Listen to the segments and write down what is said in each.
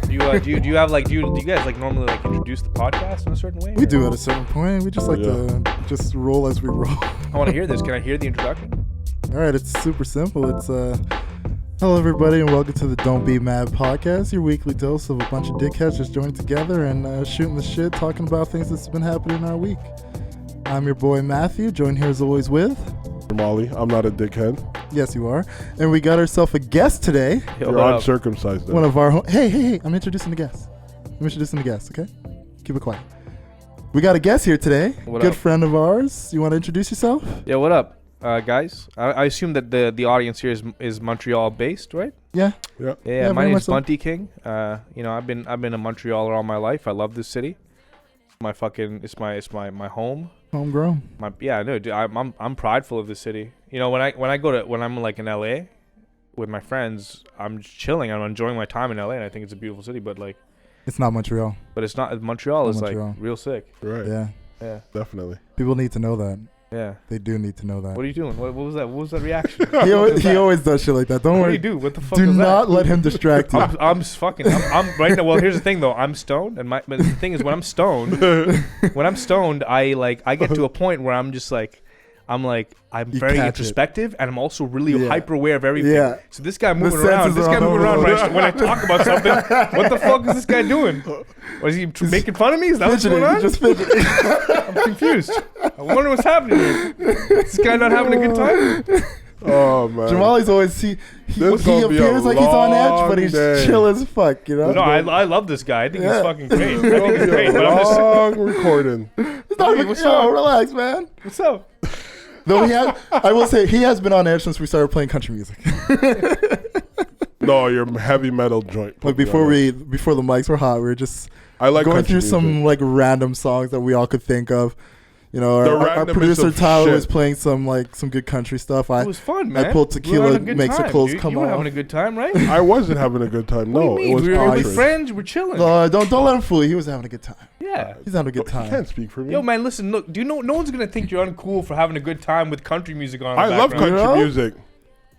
Do you have like do you guys like normally like introduce the podcast in a certain way? We do at a certain point. We just like to just roll as we roll. I want to hear this. Can I hear the introduction? All right, it's super simple. It's hello everybody and welcome to the Don't Be Mad podcast, your weekly dose of a bunch of dickheads just joining together and shooting the shit, talking about things that's been happening in our week. I'm your boy Matthew, joined here as always with Molly. I'm not a dickhead. Yes, you are. And we got ourselves a guest today. You're uncircumcised. One of our hey, I'm introducing the guest. Okay? Keep it quiet. We got a guest here today. Good friend of ours. You want to introduce yourself? Yeah, what up, guys? I assume that the audience here is Montreal based, right? Yeah. Yeah. My name is Bunty King. I've been a Montrealer all my life. I love this city. It's my home. Homegrown. I'm prideful of this city. You know, when I'm like in LA with my friends, I'm just chilling. I'm enjoying my time in LA, and I think it's a beautiful city. But like, it's not Montreal. But it's not. Montreal is like real sick. Right. Yeah. Definitely. People need to know that. Yeah. They do need to know that. What are you doing? What was that? What was that reaction? he always does shit like that. Don't worry. What do you do? What the fuck? Do was not that? let him distract you. I'm right now. Well, here's the thing though. I'm stoned, but the thing is, when I'm stoned, I get to a point where I'm just like, I'm very introspective, and I'm also really hyper aware of everything. Yeah. So this guy moving around when I talk about something. What the fuck is this guy doing? Was he making fun of me? Is that what's going on? Just fidgeting. I'm confused. I wonder what's happening here. Is this guy not having a good time? Oh man. Jamali's always he appears like he's on edge, but he's chill as fuck, you know? No, I love this guy. I think he's fucking great. I think he's great. But I'm just long recording. What's up? Relax, man. What's up? Though I will say he has been on edge since we started playing country music. No, your heavy metal joint. Like before the mics were hot, we were just going through some like random songs that we all could think of. You know, our producer Tyler was playing some good country stuff. It was fun, man. I pulled Tequila Makes the Clothes Come You were off. having a good time, right? I wasn't having a good time. No, it was we were with friends. We're chilling. No, don't let him fool you. He was having a good time. Yeah, he's having a good time. You can't speak for me. Yo, man, listen. Look, do you know? No one's gonna think you're uncool for having a good time with country music on. I love country music.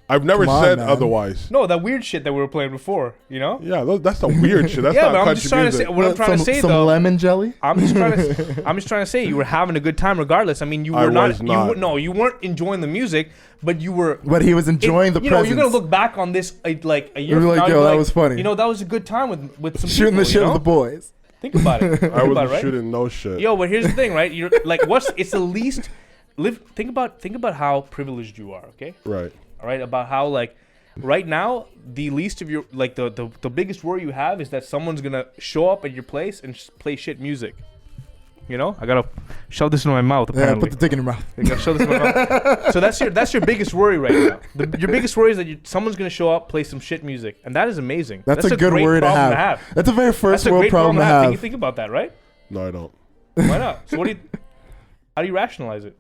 I've never said otherwise. No, that weird shit that we were playing before, you know? Yeah, that's the weird shit. That's not country music. I'm trying to say some though, lemon jelly. I'm just trying to say you were having a good time regardless. I mean, you weren't enjoying the music, but you were. But he was enjoying the presence. You're gonna look back on this like a year from now. Yo, that was funny. You know, that was a good time with some shooting people, the shit with the boys. Think about it. I wasn't shooting no shit. Yo, but here's the thing, right? You're like, it's the least. Think about how privileged you are. Okay. Right. All right. About how like. Right now, the least of your like the biggest worry you have is that someone's gonna show up at your place and play shit music. You know, I gotta shove this in my mouth. Apparently. Yeah, put the dick in your mouth. I gotta shove this in my mouth. So that's your biggest worry right now. Your biggest worry is that someone's gonna show up, play some shit music, and that is amazing. That's a good worry to have. That's a very first world problem to have. Think about that, right? No, I don't. Why not? So how do you rationalize it?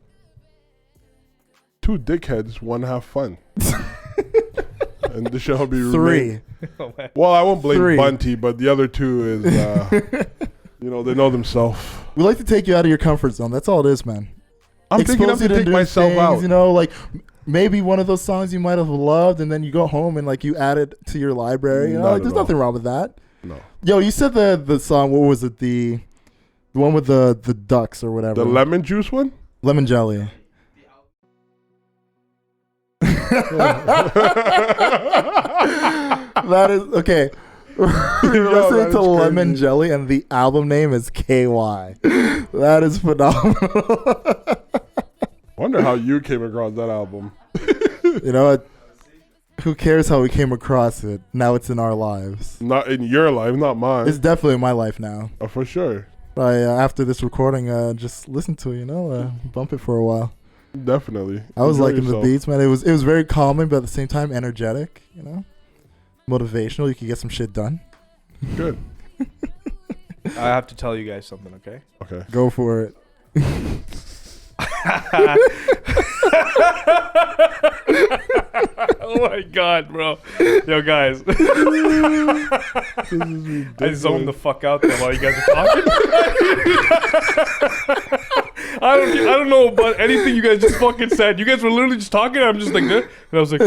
Two dickheads want to have fun. And this shall be three. Well, I won't blame Bunty, but the other two is, they know themselves. We like to take you out of your comfort zone. That's all it is, man. I'm thinking to take myself out. You know, like maybe one of those songs you might have loved, and then you go home and like you add it to your library. You know, like there's nothing wrong with that. No. Yo, you said the song. What was it? The one with the ducks or whatever. The lemon juice one. Lemon jelly. That is okay. You're listening to Lemon Jelly, and the album name is KY. That is phenomenal. Wonder how you came across that album. You know what? Who cares how we came across it? Now it's in our lives. Not in your life, not mine. It's definitely in my life now. Oh, for sure. After this recording, just listen to it. Bump it for a while. Definitely. I was liking the beats, man. It was very calming, but at the same time energetic, motivational. You could get some shit done. Good. I have to tell you guys something, okay? Okay. Go for it. Oh my god, bro. Yo, guys. I zoned the fuck out there while you guys are talking. don't know about anything you guys just fucking said. You guys were literally just talking. And I'm just like this, and I was like.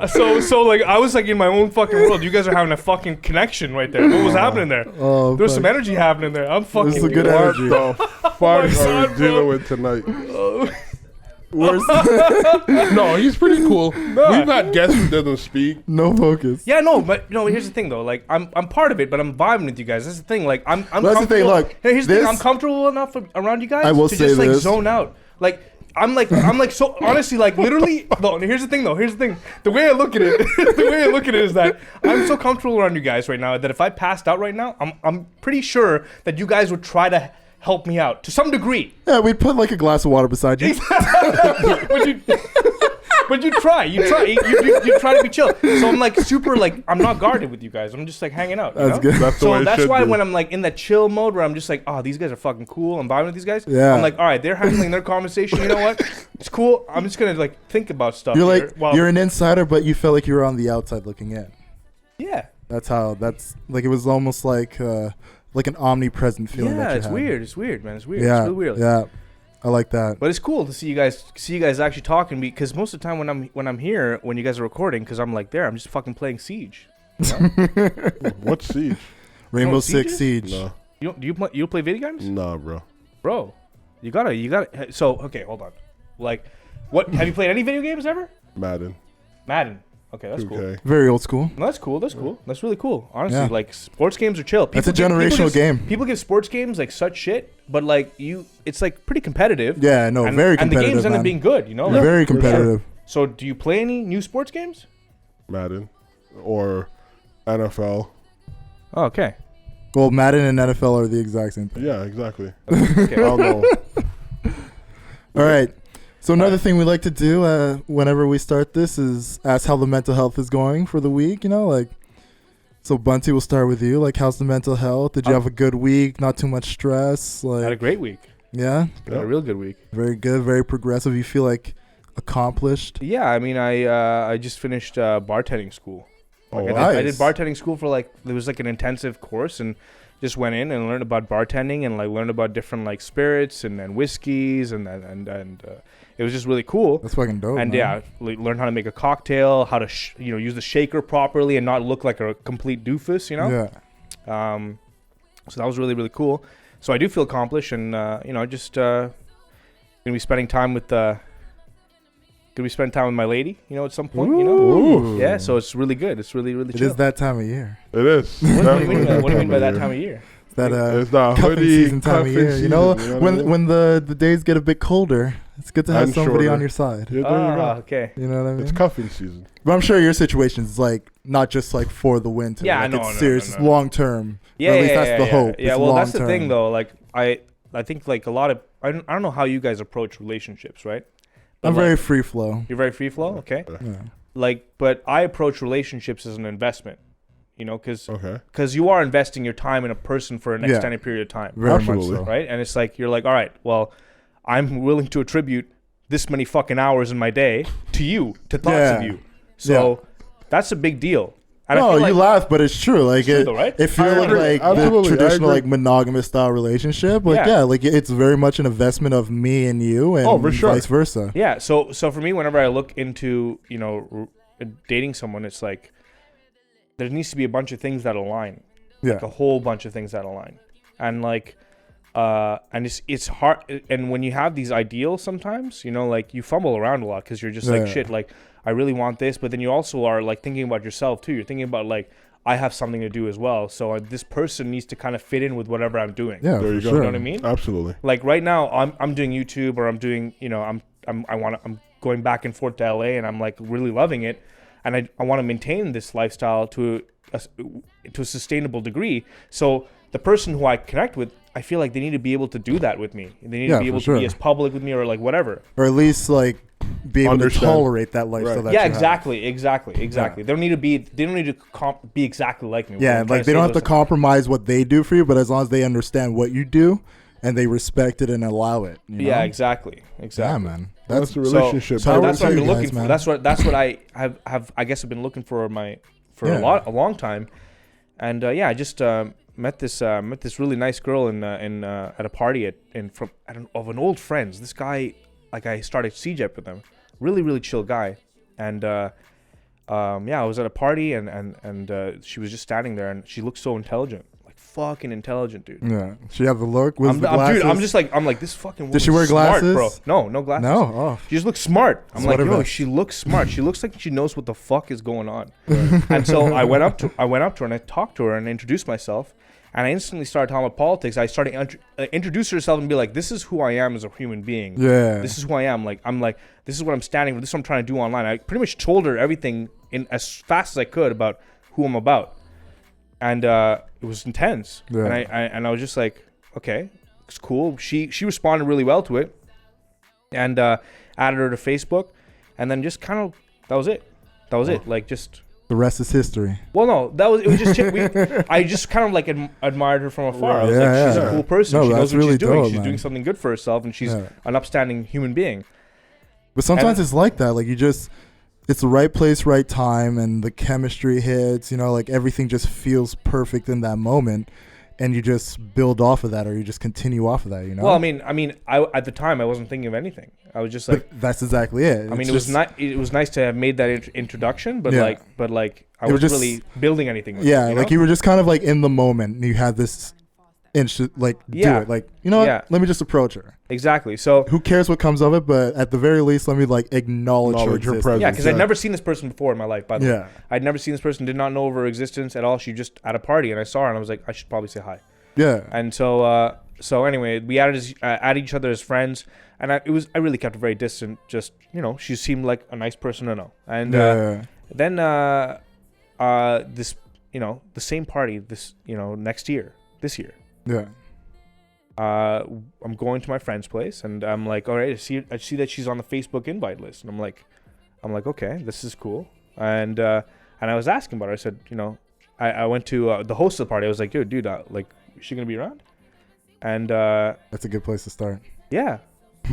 So like I was like in my own fucking world. You guys are having a fucking connection right there. What was happening there? Oh, There's some energy happening there. I'm fucking. This is a good What energy. the fuck my are God, we bro. dealing with tonight? Where's No, he's pretty cool. We've had guests who doesn't speak. no focus? Yeah, no, but no. Here's the thing, though. Like, I'm part of it, but I'm vibing with you guys. That's the thing. Like, I'm That's the thing, comfortable- look, Hey, here's the thing. this- I'm comfortable enough around you guys I will to say just like this. zone out. Like, I'm like so honestly, like literally. No, here's the thing, though. Here's the thing. The way I look at it, is that I'm so comfortable around you guys right now that if I passed out right now, I'm pretty sure that you guys would try to help me out to some degree. Yeah, we'd put like a glass of water beside you. But you try you try to be chill. So I'm like super like I'm not guarded with you guys. I'm just like hanging out. That's know? good. That's the way So it that's should why be. when I'm like in that chill mode where I'm just like, oh, these guys are fucking cool. I'm vibing with these guys. Yeah. I'm like, all right, they're handling their conversation. You know what? It's cool. I'm just gonna like think about stuff. You're here like while- you're an insider, but you felt like you were on the outside looking in. yeah. That's like it was almost like an omnipresent feeling. Yeah, that you it's had. weird. It's weird, man. It's weird. Yeah, It's really weird. yeah, I like that. But it's cool to see you guys actually talking because most of the time when I'm here when you guys are recording because I'm like there I'm just fucking playing Siege. What's Siege? Rainbow know Six Sieges? Siege. No. You play video games? Nah, bro. Bro, you gotta. So okay, hold on. Like, what have you played any video games ever? Madden. Madden. Okay, that's cool. 2K. Very old school. No, that's cool. That's cool. That's really cool. Honestly, Yeah. like sports games are chill. That's a give- generational game. People give sports games like such shit, but like it's like pretty competitive. Yeah, no, and, very and competitive. the games end man. up being good. You know. Like, Very For sure. competitive. so, do you play any new sports games? Madden. Or NFL. Oh, okay. Well, Madden and NFL are the exact same thing. Yeah, exactly. Okay. I don't know. All right. So another thing we like to do whenever we start this is ask how the mental health is going for the week. You know, like, so Bunty, we'll start with you. Like, how's the mental health? Did you have a good week? Not too much stress? I had a Like, great week. yeah, I had a real good week. very good, very progressive. You feel like accomplished. Yeah, I mean, I just finished bartending school. Oh, Like, wow. I did Nice. bartending school for like there was like an intensive course and just went in and learned about bartending and like learned about different like spirits and whiskeys and it was just really cool. That's fucking dope. And man. yeah, learn how to make a cocktail, how to use the shaker properly and not look like a complete doofus, you know. Yeah. So that was really really cool. So I do feel accomplished and just gonna be spending time with my lady, at some point, Ooh. Yeah, so it's really good. It's really really It chill. is that time of year. It is. What do you Definitely mean? What do you mean by that of time of year? It's that It's that cuffing hoodie season time of cuffing year. season, When what I mean? when the days get a bit colder, it's good to have And somebody shorter. on your side. Yeah, there you go. Okay. You know what I mean? It's cuffing season. But I'm sure your situation is like not just like for the winter. Yeah, like no, it's no, serious. no, It's no. long term. Yeah, At least yeah, that's yeah, the yeah. hope. Yeah, It's well, that's the long thing term. though. Like I think like a lot of I don't know how you guys approach relationships, right? But I'm like, very free flow. You're very free flow, okay? Yeah. Like, but I approach relationships as an investment, because Okay. you are investing your time in a person for an Yeah. extended period of time, Very Absolutely. much so. right? And it's like you're like, all right, well, I'm willing to attribute this many fucking hours in my day to you, to thoughts Yeah. of you. So that's a big deal. And I No, feel you like, laugh, but it's true. Like It's true it, though, right? if you're I like, agree. like the Absolutely, I traditional agree. like monogamous style relationship, like Yeah. yeah, like it's very much an investment of me and you, and Oh, for sure. vice versa. Yeah, so for me, whenever I look into dating someone, it's like there needs to be a bunch of things that align, Yeah, like a whole bunch of things that align, and like, and it's hard. And when you have these ideals, sometimes like you fumble around a lot because you're just like Yeah. shit. Like I really want this, but then you also are like thinking about yourself too. You're thinking about like I have something to do as well, so this person needs to kind of fit in with whatever I'm doing. yeah, There for you go. sure. You know what I mean? Absolutely. Like right now I'm doing YouTube or I'm doing I'm going back and forth to LA and I'm like really loving it and I want to maintain this lifestyle to a sustainable degree. So the person who I connect with, I feel like they need to be able to do that with me. They need Yeah, to be for able sure. to be as public with me or like whatever. Or at least like be able Understand. to tolerate that lifestyle. Right. That Yeah, you have. exactly. They don't need to be exactly like me. What Yeah, I'm trying like they say don't have to is- compromise what they do for you, but as long as they understand what you do and they respect it and allow it. You Yeah, know? exactly. Yeah, man. That's the So- relationship. so that's what I've been you guys, looking man. for. That's what I have I guess I've been looking for Yeah. a long time, And I just met this really nice girl in at a party of an old friends. This guy, like, I started CJEP with him. Really chill guy. And I was at a party and she was just standing there and she looked so intelligent. Fucking intelligent, dude. Yeah, she had the look. Was the glasses? Dude, I'm like this fucking woman. Did she wear smart, glasses, bro? No glasses. No, oh. She just looks smart. I'm like, yo, Sweater she looks smart. She looks like she knows what the fuck is going on. And so I went up to her and I talked to her and introduced myself, and I instantly started talking about politics. I started introduce herself and be like, this is who I am as a human being. Yeah, this is who I am. Like, I'm like, this is what I'm standing for. This is what I'm trying to do online. I pretty much told her everything in as fast as I could about who I'm about. And it was intense. Yeah. And I was just like, okay, it's cool. She responded really well to it, and added her to Facebook, and then just kind of that was it. Like, just the rest is history. Well, no, it was just I just kind of like admired her from afar. I was like, she's a cool person. She knows what she's doing. She's doing something good for herself, and she's an upstanding human being. But sometimes it's like that. Like, it's the right place, right time, and the chemistry hits, like everything just feels perfect in that moment, and you just build off of that, or you just continue off of that, Well, I mean, I at the time I wasn't thinking of anything. I was just like, but that's exactly it. I mean, it was nice to have made that introduction, but I wasn't just really building anything with it, like you were just kind of like in the moment, and you had this do it. Like, what? Let me just approach her. Exactly. So who cares what comes of it? But at the very least, let me like acknowledge her presence. Yeah, because I'd never seen this person before in my life. By the way, I'd never seen this person. Did not know of her existence at all. She just at a party, and I saw her, and I was like, I should probably say hi. Yeah. And so anyway, we added each other as friends, and I really kept it very distant. Just she seemed like a nice person to know. And then this the same party this this year. Yeah. I'm going to my friend's place, and I'm like, all right, I see that she's on the Facebook invite list, and I'm like, okay, this is cool. And I was asking about her. I said, I went to the host of the party. I was like, dude, like, is she gonna be around? And that's a good place to start. Yeah.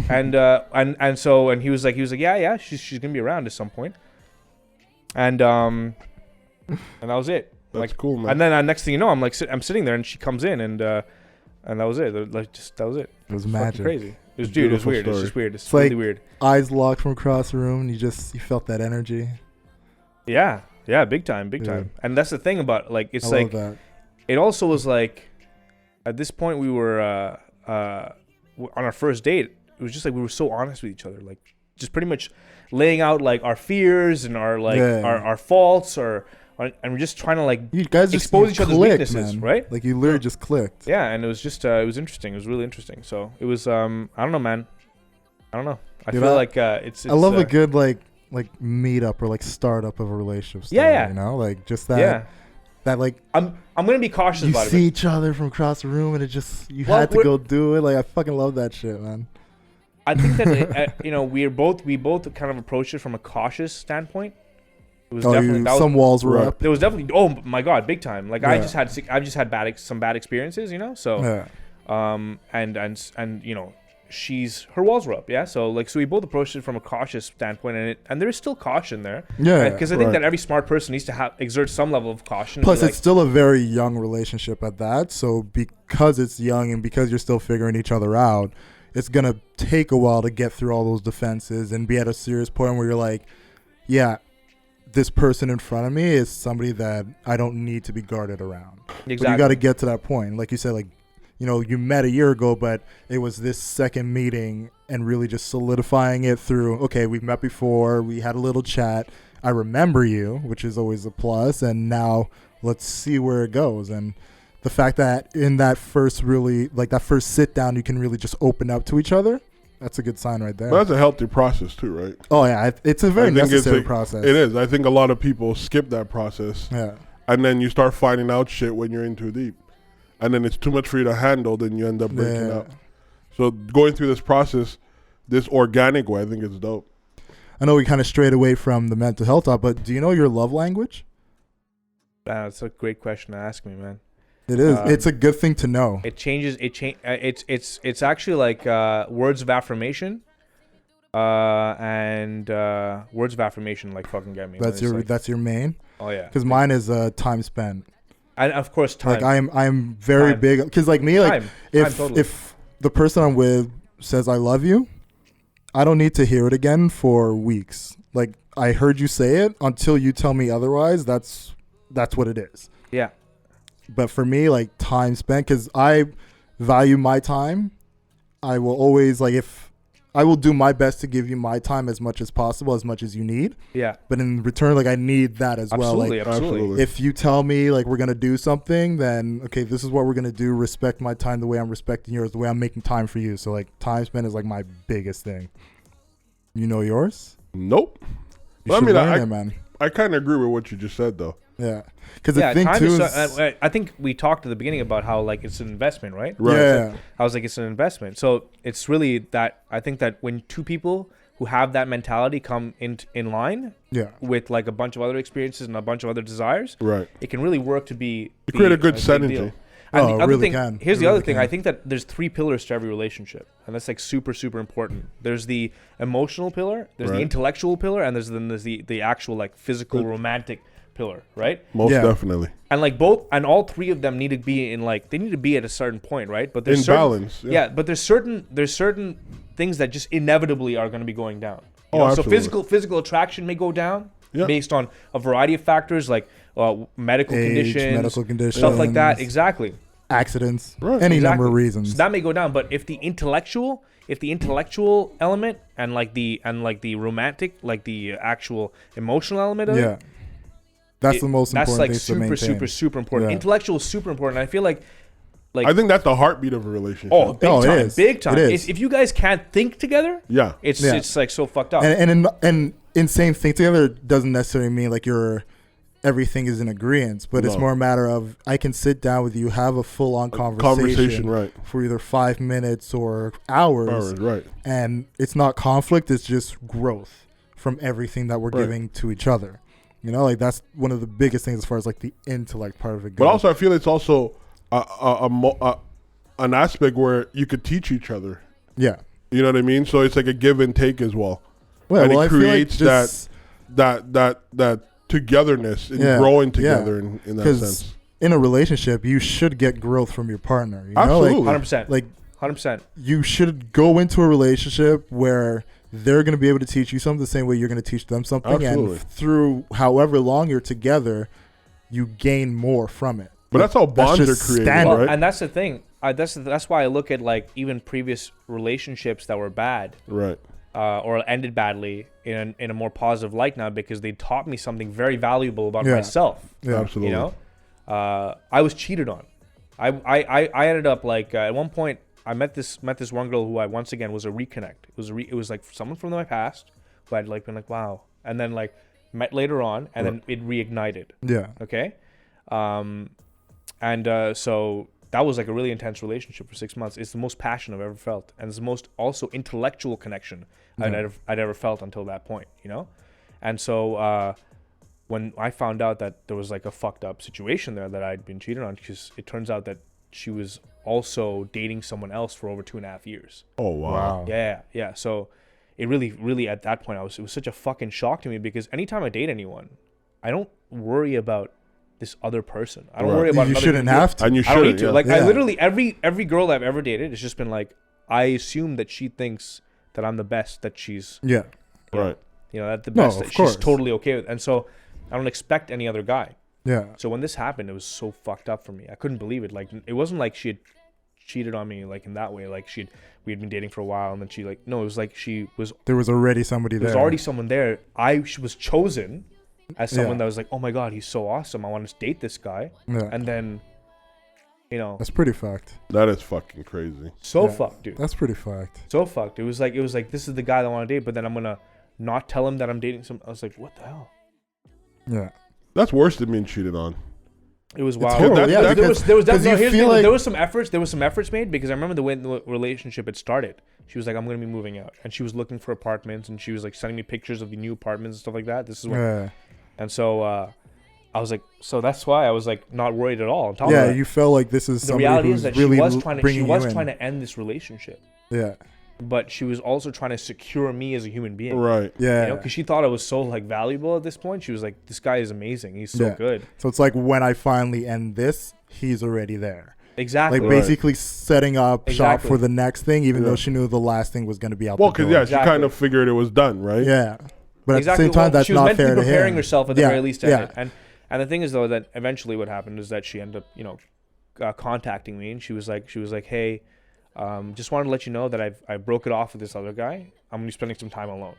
And he was like, yeah, she's gonna be around at some point. And that was it. That's cool, man. And then next thing you know, I'm sitting there, and she comes in, and that was it. That was it. It was magic. Crazy. It was weird. Story. It's just weird. It's really like weird. Eyes locked from across the room, and you felt that energy. Yeah, big time. And that's the thing about, like, it's like that. It also was like, at this point we were on our first date. It was just like we were so honest with each other, like just pretty much laying out like our fears and our our faults, and we're just trying to, like, you guys expose each other's weaknesses, man. Right? Like, you literally just clicked. Yeah, and it was just it was interesting. It was really interesting. So it was I don't know, man. I don't know. I feel like it's I love a good like meetup or like startup of a relationship story, like just that. Yeah. That, like, I'm gonna be cautious about it. You see each other from across the room, and it just had to go do it. Like, I fucking love that shit, man. I think that we both kind of approached it from a cautious standpoint. It was definitely some walls were up. There was definitely, oh my god, big time. Like, I've just had some bad experiences, So and her walls were up, So we both approached it from a cautious standpoint, and there is still caution there, because I think that every smart person needs to exert some level of caution. Plus, it's still a very young relationship at that, so because it's young and because you're still figuring each other out, it's gonna take a while to get through all those defenses and be at a serious point where you're like, yeah, this person in front of me is somebody that I don't need to be guarded around. Exactly. But you got to get to that point, like you said, like, you met a year ago, but it was this second meeting and really just solidifying it through, okay, we've met before, we had a little chat, I remember you, which is always a plus, and now let's see where it goes. And the fact that in that first sit down, you can really just open up to each other, that's a good sign right there. But that's a healthy process too, right? Oh, yeah, it's a very necessary process. It is. I think a lot of people skip that process. Yeah. And then you start finding out shit when you're in too deep. And then it's too much for you to handle, then you end up breaking up. So going through this process, this organic way, I think it's dope. I know we kind of strayed away from the mental health talk, but do you know your love language? That's a great question to ask me, man. It is. It's a good thing to know. It changes. It's actually like words of affirmation, and words of affirmation like fucking get me. That's your main. Oh yeah. Because mine is time spent. And of course, time. Like I'm very Time. big because like me, like Time. if Totally. if the person I'm with says I love you, I don't need to hear it again for weeks. Like I heard you say it until you tell me otherwise. That's what it is. Yeah. But for me, like time spent, because I value my time, I will always if I will do my best to give you my time as much as possible, as much as you need. Yeah. But in return, like I need that as well. Like Absolutely. if you tell me like we're gonna do something, then okay, this is what we're gonna do. Respect my time the way I'm respecting yours, the way I'm making time for you. So like time spent is like my biggest thing. You know yours? Nope. You Well, I should mean, learn it, man. I kind of agree with what you just said, though. Yeah, because the thing time too is, I think we talked at the beginning about how like it's an investment, right? Right. Yeah, I was like, it's an investment. So it's really that I think that when two people who have that mentality come in line yeah, with like a bunch of other experiences and a bunch of other desires, Right. it can really work to be create a good big synergy. deal. Oh, And the it other really thing, can. here's It the really other thing. can. I think that there's 3 pillars to every relationship, and that's like super, super important. There's the emotional pillar, there's the Right. intellectual pillar, and there's the actual like physical, romantic pillar, right? Most Yeah. definitely. And like all 3 of them need to be in like they need to be at a certain point, right? But there's In certain, balance. yeah, but there's certain things that just inevitably are going to be going down. You Oh, know? So absolutely. physical attraction may go down Yeah. based on a variety of factors like medical Age, conditions, medical conditions, stuff like that. Exactly. accidents, Right. any Exactly. number of reasons. So that may go down, but if the intellectual element and like the romantic, like the actual emotional element of Yeah, it, that's the most that's important like thing to super, maintain. super, super important. Yeah. Intellectual is super important. I feel like I think that's the heartbeat of a relationship. oh, big Oh, it time, is. big time. It is. If you guys can't think together, Yeah. it's Yeah. it's like so fucked up. And insane thing together doesn't necessarily mean like everything is in agreement, but it's No. more a matter of I can sit down with you, have a full on conversation right. for either 5 minutes or hours, Right. and it's not conflict, it's just growth from everything that we're Right. giving to each other. You know, like that's one of the biggest things as far as like the intellect part of it goes. But also, I feel it's also an aspect where you could teach each other. yeah. You know what I mean? So it's like a give and take as well. Well, And it I feel like creates just that togetherness and Yeah, growing yeah. together in that because sense. in a relationship, you should get growth from your partner. You know, Absolutely. 100%. like 100%. you should go into a relationship where they're going to be able to teach you something the same way you're going to teach them something. Absolutely. And through however long you're together, you gain more from it. But that's how bonds are just created, standard. right? And that's the thing. That's why I look at like even previous relationships that were bad Right. or ended badly in a more positive light now because they taught me something very valuable about Yeah. myself. Yeah. Absolutely. You know, I was cheated on. I ended up like at one point I met this one girl who I once again was a reconnect. It was like someone from my past who I'd like been like wow, and then like met later on, and then it reignited. Yeah. Okay, so that was like a really intense relationship for 6 months. It's the most passion I've ever felt, and it's the most also intellectual connection I'd ever felt until that point. You know, and so when I found out that there was like a fucked up situation there that I'd been cheated on, because it turns out that she was also dating someone else for over 2.5 years. Oh wow. Yeah. So it really at that point it was such a fucking shock to me, because anytime I date anyone, I don't worry about this other person. I don't Right. worry about You another shouldn't girl. And have to. you I don't need shouldn't. to. Yeah. Like I Yeah. literally every girl I've ever dated, it's just been like I assume that she thinks that I'm the best, that she's Yeah. Right. you know that the No, best, of that course. she's totally okay with, and so I don't expect any other guy. Yeah. So when this happened, it was so fucked up for me. I couldn't believe it. Like it wasn't like she had cheated on me like in that way. Like we had been dating for a while, and then she like no, it was like There was already somebody there. there's already someone there. She was chosen as someone Yeah. that was like, oh my god, he's so awesome. I want to date this guy, Yeah. and then you know, That's pretty fucked. That is fucking crazy. so Yeah. fucked, dude. That's pretty fucked. So fucked. It was like this is the guy that I want to date, but then I'm gonna not tell him that I'm dating some. I was like, what the hell? Yeah. That's worse than being cheated on. It was It's wild. horrible. Yeah, That- there was because definitely you here's the feel thing, like there was some efforts made, because I remember the way the relationship had started. She was like, I'm gonna be moving out, and she was looking for apartments, and she was like sending me pictures of the new apartments and stuff like that. This is when, yeah. and so I was like, so that's why I was like not worried at all. On top of Yeah, that, you felt like this is the somebody reality who's is that really she was trying bringing to you in. end this relationship. Yeah. but she was also trying to secure me as a human being. Right. Yeah. You know, because she thought I was so like valuable at this point. She was like, "This guy is amazing. He's so good." So it's like when I finally end this, he's already there. Exactly. Like basically setting up shop for the next thing, even though she knew the last thing was going to be out. Well, because she kind of figured it was done, right? Yeah. But at the same time, that's she was not meant fair to be to preparing him. herself at the very least. Yeah. And the thing is though that eventually what happened is that she ended up, you know, contacting me, and she was like, "Hey, just wanted to let you know that I broke it off with this other guy. I'm gonna be spending some time alone."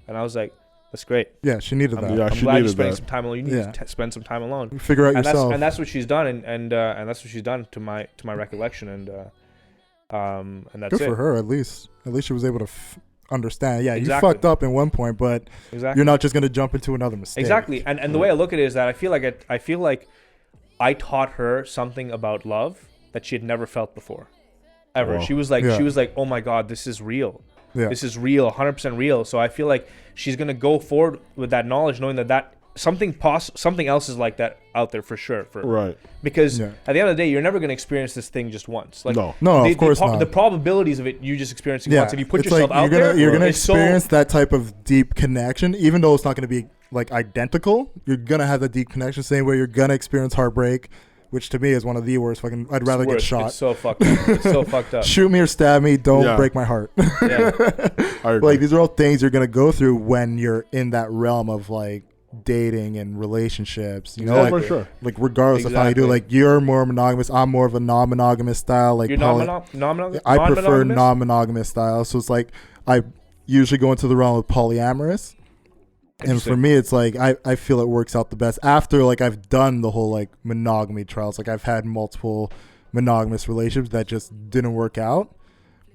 And I was like, "That's great." Yeah, she needed that. Yeah, I'm she glad you're needed spending that. some time alone. You need to spend some time alone. Figure out yourself. And that's what she's done, and that's what she's done to my recollection, and that's good it. for her. At least she was able to understand. Yeah, Exactly. you fucked up in one point, but you're not just gonna jump into another mistake. Exactly. And the way I look at it is that I feel like I taught her something about love that she had never felt before, ever. Wow. She was like, "Oh my God, this is real. Yeah. This is real, 100% real." So I feel like she's gonna go forward with that knowledge, knowing that something else is like that out there for sure. Right. Because at the end of the day, you're never gonna experience this thing just once. Like no, of course not. The probabilities of it, you just experiencing once. If you put it's yourself like out there, you're gonna experience that type of deep connection, even though it's not gonna be like identical. You're gonna have that deep connection, same way you're gonna experience heartbreak, which to me is one of the worst fucking. I'd rather get shot. It's so fucked up. It's so fucked up. Shoot me or stab me. Don't break my heart. Yeah. Like these are all things you're gonna go through when you're in that realm of like dating and relationships. You know, for sure. Like regardless of how you do, like you're more monogamous. I'm more of a non-monogamous style. Like you're non-monogamous. I prefer non-monogamous style. So it's like I usually go into the realm of polyamorous. And for me, it's like I feel it works out the best after like I've done the whole like monogamy trials. Like I've had multiple monogamous relationships that just didn't work out.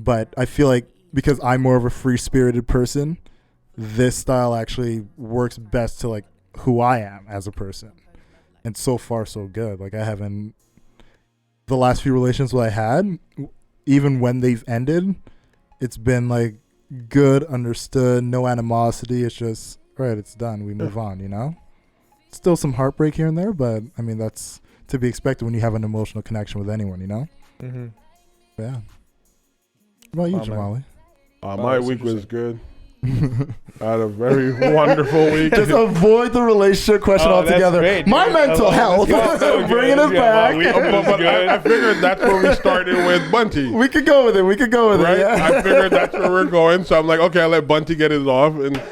But I feel like because I'm more of a free-spirited person, this style actually works best to like who I am as a person. And so far so good. Like I haven't, the last few relationships I had, even when they've ended, it's been like good, understood, no animosity. It's just right, it's done. We move on, you know? Still some heartbreak here and there, but I mean, that's to be expected when you have an emotional connection with anyone, you know? Mm-hmm. Yeah. What about you, Jamali? My week was good. I had a very wonderful week. Just avoid the relationship question altogether. Great, my mental health. Bringing it back. But I figured that's where we started with Bunty. We could go with it. Right? Yeah. I figured that's where we're going. So I'm like, okay, I'll let Bunty get it off. And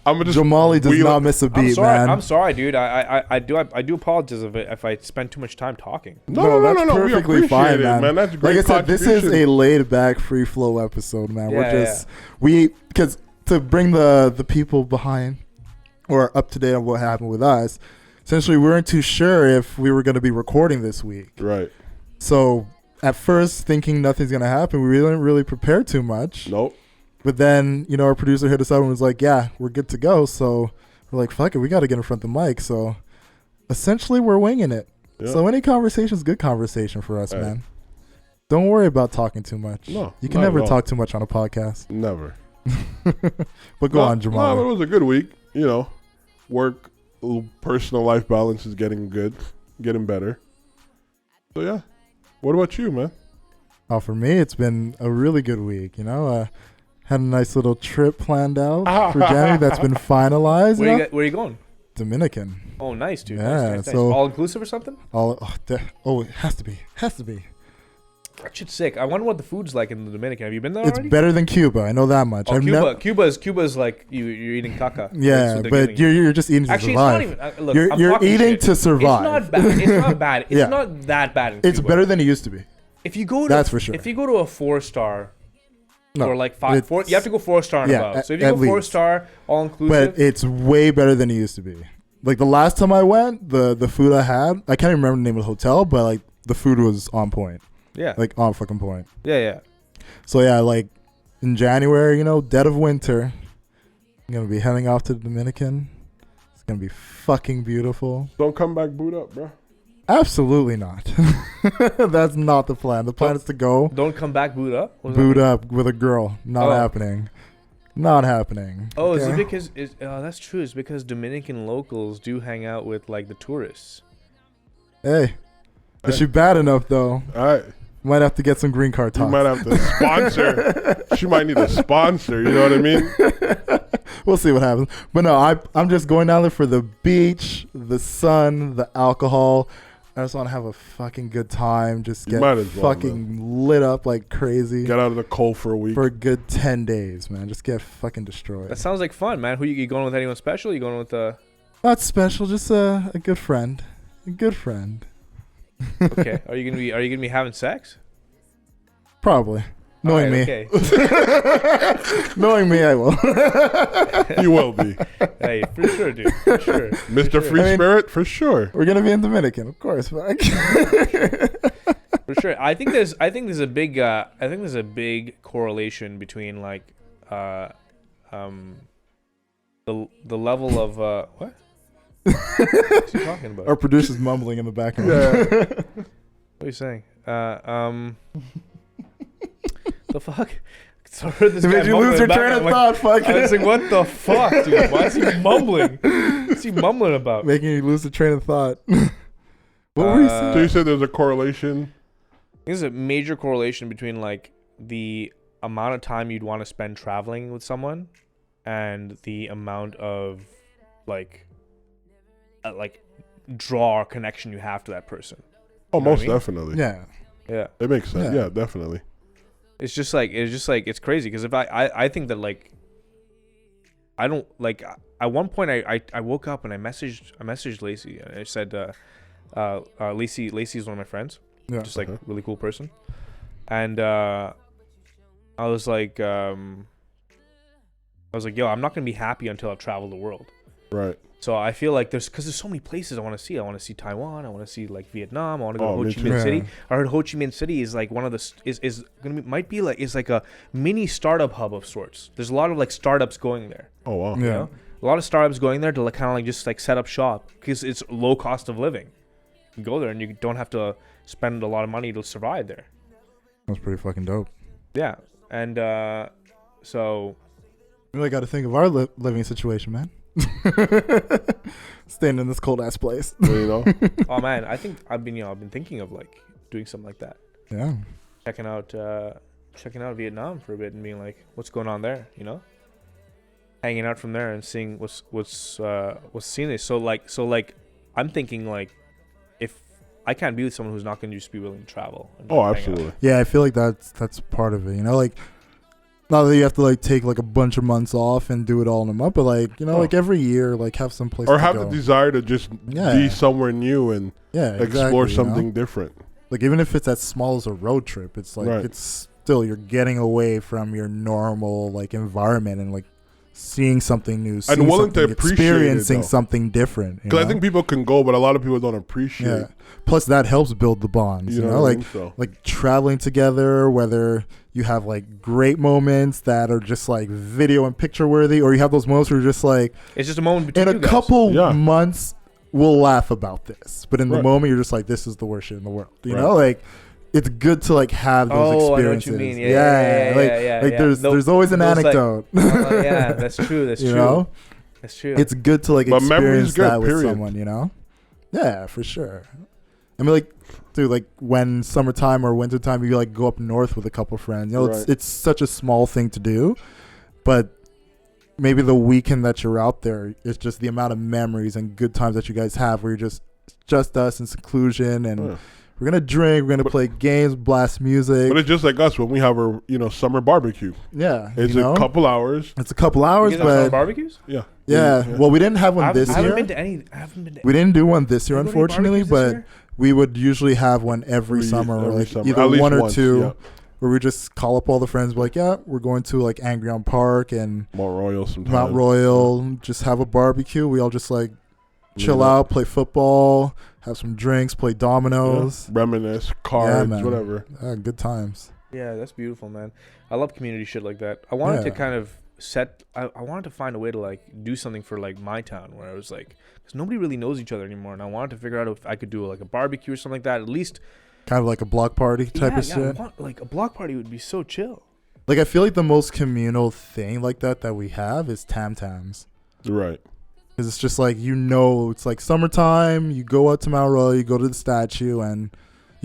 I'm just Jamali does not miss a beat, man. I'm sorry, dude. I do apologize if I spend too much time talking. No, that's perfectly fine, man. That's great. Like I said, this is a laid back, free flow episode, man. Because to bring the people behind or up to date on what happened with us, essentially we weren't too sure if we were going to be recording this week. Right. So at first, thinking nothing's going to happen, we didn't really prepare too much. Nope. But then, you know, our producer hit us up and was like, yeah, we're good to go. So we're like, fuck it, we got to get in front of the mic. So essentially, we're winging it. Yeah. So any conversation is good conversation for us, man. Don't worry about talking too much. No. You can never talk too much on a podcast. Never. But go on, Jamal. No, it was a good week. You know, work, personal life balance is getting good, getting better. So, yeah. What about you, man? Oh, for me, it's been a really good week, you know. Had a nice little trip planned out for January that's been finalized. Where are you going? Dominican. Oh, nice, dude. Yeah, nice. So all inclusive or something? It has to be. That shit's sick. I wonder what the food's like in the Dominican. Have you been there already? It's better than Cuba. I know that much. Cuba's like you're eating caca. Yeah, but you're just eating to survive. It's not even. Look, you're eating to survive. It's not bad. It's not bad. It's not that bad in Cuba. It's better than it used to be. If you go to that's for sure. If you go to a 4-star. No, or like 4, you have to go 4-star and above. So if you go 4-star, all inclusive. But it's way better than it used to be. Like the last time I went, the food I had, I can't even remember the name of the hotel, but like the food was on point. Yeah. Like on fucking point. Yeah. So yeah, like in January, you know, dead of winter, I'm gonna be heading off to the Dominican. It's gonna be fucking beautiful. Don't come back boot up, bro. Absolutely not. That's not the plan. The plan is to go. Don't come back boot up? Boot up with a girl. Not happening. Not happening. Oh, okay. Is it because... that's true. It's because Dominican locals do hang out with, like, the tourists. Hey. Is she bad enough, though? All right. Might have to get some green card You talks. might have to sponsor. She might need a sponsor. You know what I mean? We'll see what happens. But no, I'm just going down there for the beach, the sun, the alcohol. I just want to have a fucking good time. Just get fucking lit up like crazy. Get out of the cold for a week. For a good 10 days, man. Just get fucking destroyed. That sounds like fun, man. Who you going with? Anyone special? You going with Not special, just a good friend. A good friend. Okay. Are you gonna be having sex? Probably. Knowing me. Okay. Knowing me, I will. You will be. Hey, for sure, dude. For sure. Mr. Free Spirit, for sure. We're gonna be in Dominican, of course. For sure. I think there's a big correlation between like the level of what? What's he talking about? Our producer's mumbling in the background. Yeah. What are you saying? The fuck? So I heard this It guy made you lose your mumbling train of back. thought, fuck. I was like, what the fuck, dude? Why is he mumbling? What's he mumbling about? Making you lose the train of thought. What were you saying? So you said there's a correlation? There's a major correlation between like the amount of time you'd want to spend traveling with someone and the amount of like draw or connection you have to that person. Oh, You know what most I mean? definitely. Yeah. Yeah. It makes sense. Yeah. Yeah, definitely. It's crazy because if I think that like I don't like at one point I woke up and I messaged Lacey and I said Lacey is one of my friends, Yeah. just like really cool person, and I was like yo, I'm not gonna be happy until I've traveled the world. Right. So I feel like there's so many places I want to see. I want to see Taiwan. I want to see like Vietnam. I want to go to Ho me Chi too. Minh City. Yeah. I heard Ho Chi Minh City is like one of the is gonna be might be like is like a mini startup hub of sorts. There's a lot of like startups going there. Oh, wow. Yeah. You know? A lot of startups going there to like kind of like just like set up shop because it's low cost of living. You go there and you don't have to spend a lot of money to survive there. That's pretty fucking dope. Yeah, and so We really got to think of our living situation, man. Staying in this cold ass place. You know? oh man, I think I've been thinking of like doing something like that. Yeah. Checking out Vietnam for a bit and being like, what's going on there, you know? Hanging out from there and seeing what's seen is so like I'm thinking like if I can't be with someone who's not going to just be willing to travel. And Oh, hang out. absolutely. Yeah, I feel like that's part of it. You know, like not that you have to like take like a bunch of months off and do it all in a month, but like like every year, like have some place Or to have go. the desire to just be somewhere new and explore something different. Like even if it's as small as a road trip, it's like it's still you're getting away from your normal like environment and like seeing something new, And willing to appreciate experiencing it, something different. Because I think people can go, but a lot of people don't appreciate. Yeah. Plus that helps build the bonds. You know, what I like mean? So, like traveling together, whether you have like great moments that are just like video and picture worthy, or you have those moments where you're just like, It's just a moment between in you a guys. couple months we'll laugh about this, but in the Right. moment you're just like, this is the worst shit in the world. You Right. know, like it's good to like have those Oh, I know what experiences. you mean. Yeah, Like there's always an Those, like, anecdote. yeah, that's true. That's you true. know, That's true. it's good to like But memory's experience good, that with period. someone. You know, yeah, for sure. I mean, like, dude, like when summertime or wintertime, you like go up north with a couple friends. You know, Right. it's such a small thing to do, but maybe the weekend that you're out there, it's just the amount of memories and good times that you guys have, where you're just us in seclusion, and we're gonna drink, we're gonna play games, blast music. but it's just like us when we have our summer barbecue. Yeah, It's you know? a couple hours. It's a couple hours, you guys have but barbecues? Yeah. yeah. Well, we didn't have one I this haven't year. been to any. I haven't been to. We didn't do one this year, Did you go to any unfortunately, barbecues this but year? we would usually have one every summer, or every like summer. either At least one or once, two, yeah. where we just call up all the friends, be like, yeah, we're going to like Angry on Park and Mount Royal sometimes. Mount Royal, just have a barbecue. We all just like chill Yeah. out, play football, have some drinks, play dominoes. Reminisce, cards, man. whatever. Good times. Yeah, that's beautiful, man. I love community shit like that. I wanted to Yeah. kind of I wanted to find a way to like do something for like my town where I was like, because nobody really knows each other anymore, and I wanted to figure out if I could do like a barbecue or something like that. At least Kind of like a block party type of shit. like a block party would be so chill. Like I feel like the most communal thing like that we have is Tam Tams. Right. Because it's just like, it's like summertime, you go out to Mount Royal, you go to the statue, and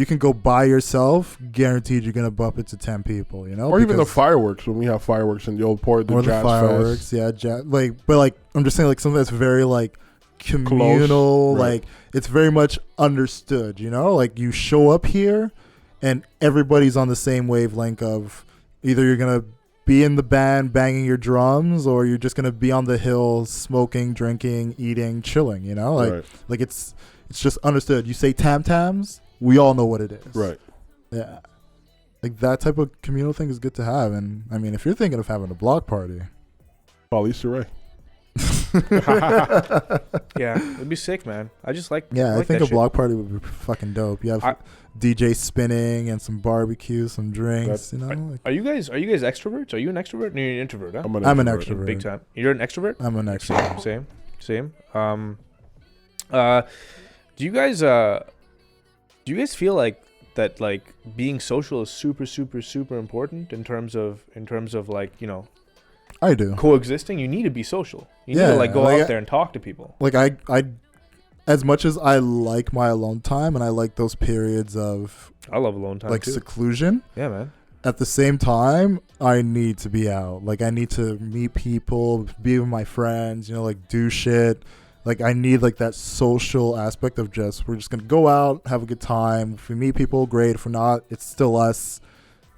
you can go by yourself, guaranteed you're gonna bump into 10 people, you know. Or even the fireworks, when we have fireworks in the old port, the jazz fireworks, fest. yeah, but like I'm just saying, like something that's very like communal, Right. like it's very much understood, you know. Like you show up here, and everybody's on the same wavelength of either you're gonna be in the band banging your drums, or you're just gonna be on the hill smoking, drinking, eating, chilling, you know. Like Right. like it's just understood. You say tam tams, we all know what it is. Right. Yeah. Like that type of communal thing is good to have. And I mean, if you're thinking of having a block party, Paul Issa Rae. Yeah, it'd be sick, man. I just like. yeah, I like think that a shit. block party would be fucking dope. You have DJ spinning and some barbecue, some drinks, you know. Like, Are you guys extroverts? Are you an extrovert? No, you're an introvert, huh? I'm an extrovert. Big time. You're an extrovert? I'm an extrovert. Same. Do you guys feel like that, like being social is super, super, super important in terms of like, you know, I do. coexisting? You need to be social. You need Yeah, to like go like out there and talk to people. Like I as much as I like my alone time and I like those periods of I love alone time like too. seclusion, Yeah, man. at the same time, I need to be out. Like I need to meet people, be with my friends, you know, like do shit. Like I need like that social aspect of just we're just gonna go out, have a good time. If we meet people, great. If we're not, it's still us,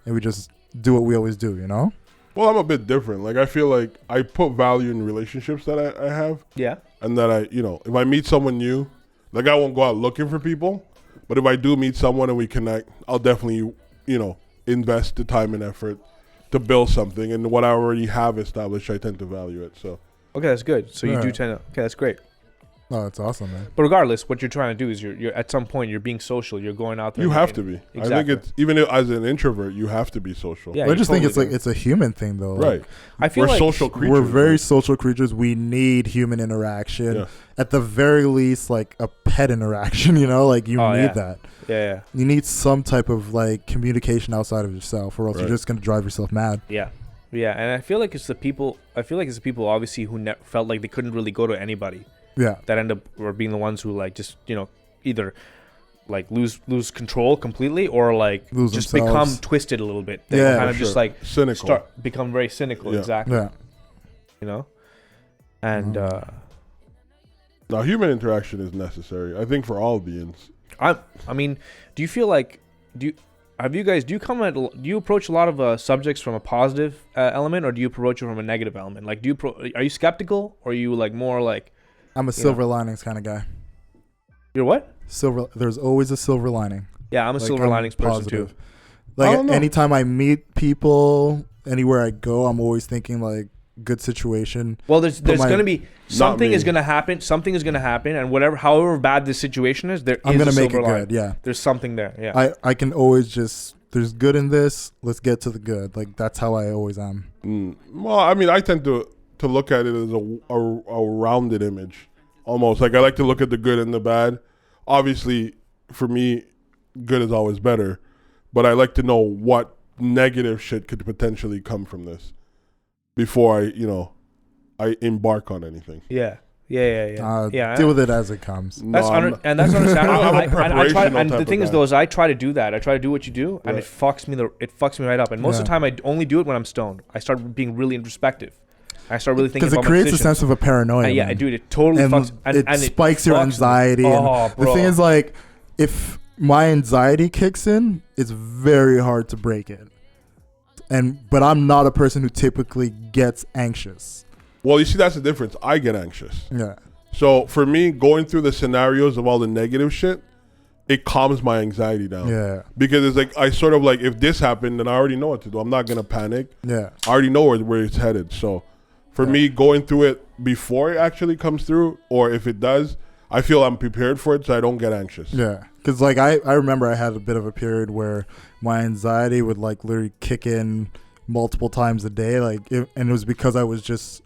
and we just do what we always do, you know? Well, I'm a bit different. Like, I feel like I put value in relationships that I have. Yeah. And that I, you know, if I meet someone new, like I won't go out looking for people. But if I do meet someone and we connect, I'll definitely, you know, invest the time and effort to build something. And what I already have established, I tend to value it. So. Okay, that's good. So you do Right. tend to. Okay, that's great. Oh, that's awesome, man. But regardless, what you're trying to do is you're at some point you're being social. You're going out there. You and- have to be. Exactly. I think it's, even as an introvert, you have to be social. Yeah, I you just think totally it's like it's a human thing, though. Like, Right. I feel We're like social creatures. we're very right? social creatures. We need human interaction. Yeah. At the very least, like a pet interaction, you know, like you Oh, need yeah. that. Yeah. You need some type of like communication outside of yourself, or else Right. you're just gonna drive yourself mad. Yeah. Yeah, and I feel like it's the people. Obviously who felt like they couldn't really go to anybody Yeah. that end up or being the ones who like just either like lose control completely or like Lose just themselves. become twisted a little bit. They Yeah, kind for of just sure. like Cynical. become very cynical. Yeah. Exactly. Yeah. You know, and Now, human interaction is necessary, I think, for all beings. I mean, do you feel like do you approach a lot of subjects from a positive element, or do you approach it from a negative element? Like, are you skeptical, or are you like more like I'm a silver linings kind of guy. you're what? There's always a silver lining. Yeah, I'm a Like, silver I'm linings person positive. too. I Like don't know. anytime I meet people, anywhere I go, I'm always thinking like good situation. Well, there's my- going to be something me. is going to happen. Something is going to happen, and however bad the situation is, I'm is gonna a make it silver line. good. Yeah. There's something there. Yeah. I can always just there's good in this. Let's get to the good. Like that's how I always am. Well, I mean, I tend to look at it as a rounded image, almost. Like I like to look at the good and the bad. Obviously, for me, good is always better, but I like to know what negative shit could potentially come from this before I embark on anything. Yeah. Deal with it as it comes. That's No, I'm that's understandable. I'm a I try, preparational and the type thing of is, guy. though, is I try to do that. I try to do what you do, and Right. it fucks me right up. And most of the Yeah. time, I only do it when I'm stoned. I start being really introspective. I start really thinking Because it about my creates a decisions. sense of a paranoia. Yeah, man. dude, it totally and fucks. it And spikes your fucks me. anxiety. Oh, and bro. the thing is, like, if my anxiety kicks in, it's very hard to break it. But I'm not a person who typically gets anxious. Well, you see, that's the difference. I get anxious. Yeah. So for me, going through the scenarios of all the negative shit, it calms my anxiety down. Yeah. Because it's like, I sort of like, if this happened, then I already know what to do. I'm not going to panic. Yeah. I already know where it's headed. So for me, going through it before it actually comes through, or if it does, I feel I'm prepared for it so I don't get anxious. Yeah. Because, like, I remember I had a bit of a period where my anxiety would, like, literally kick in multiple times a day. And it was because I was just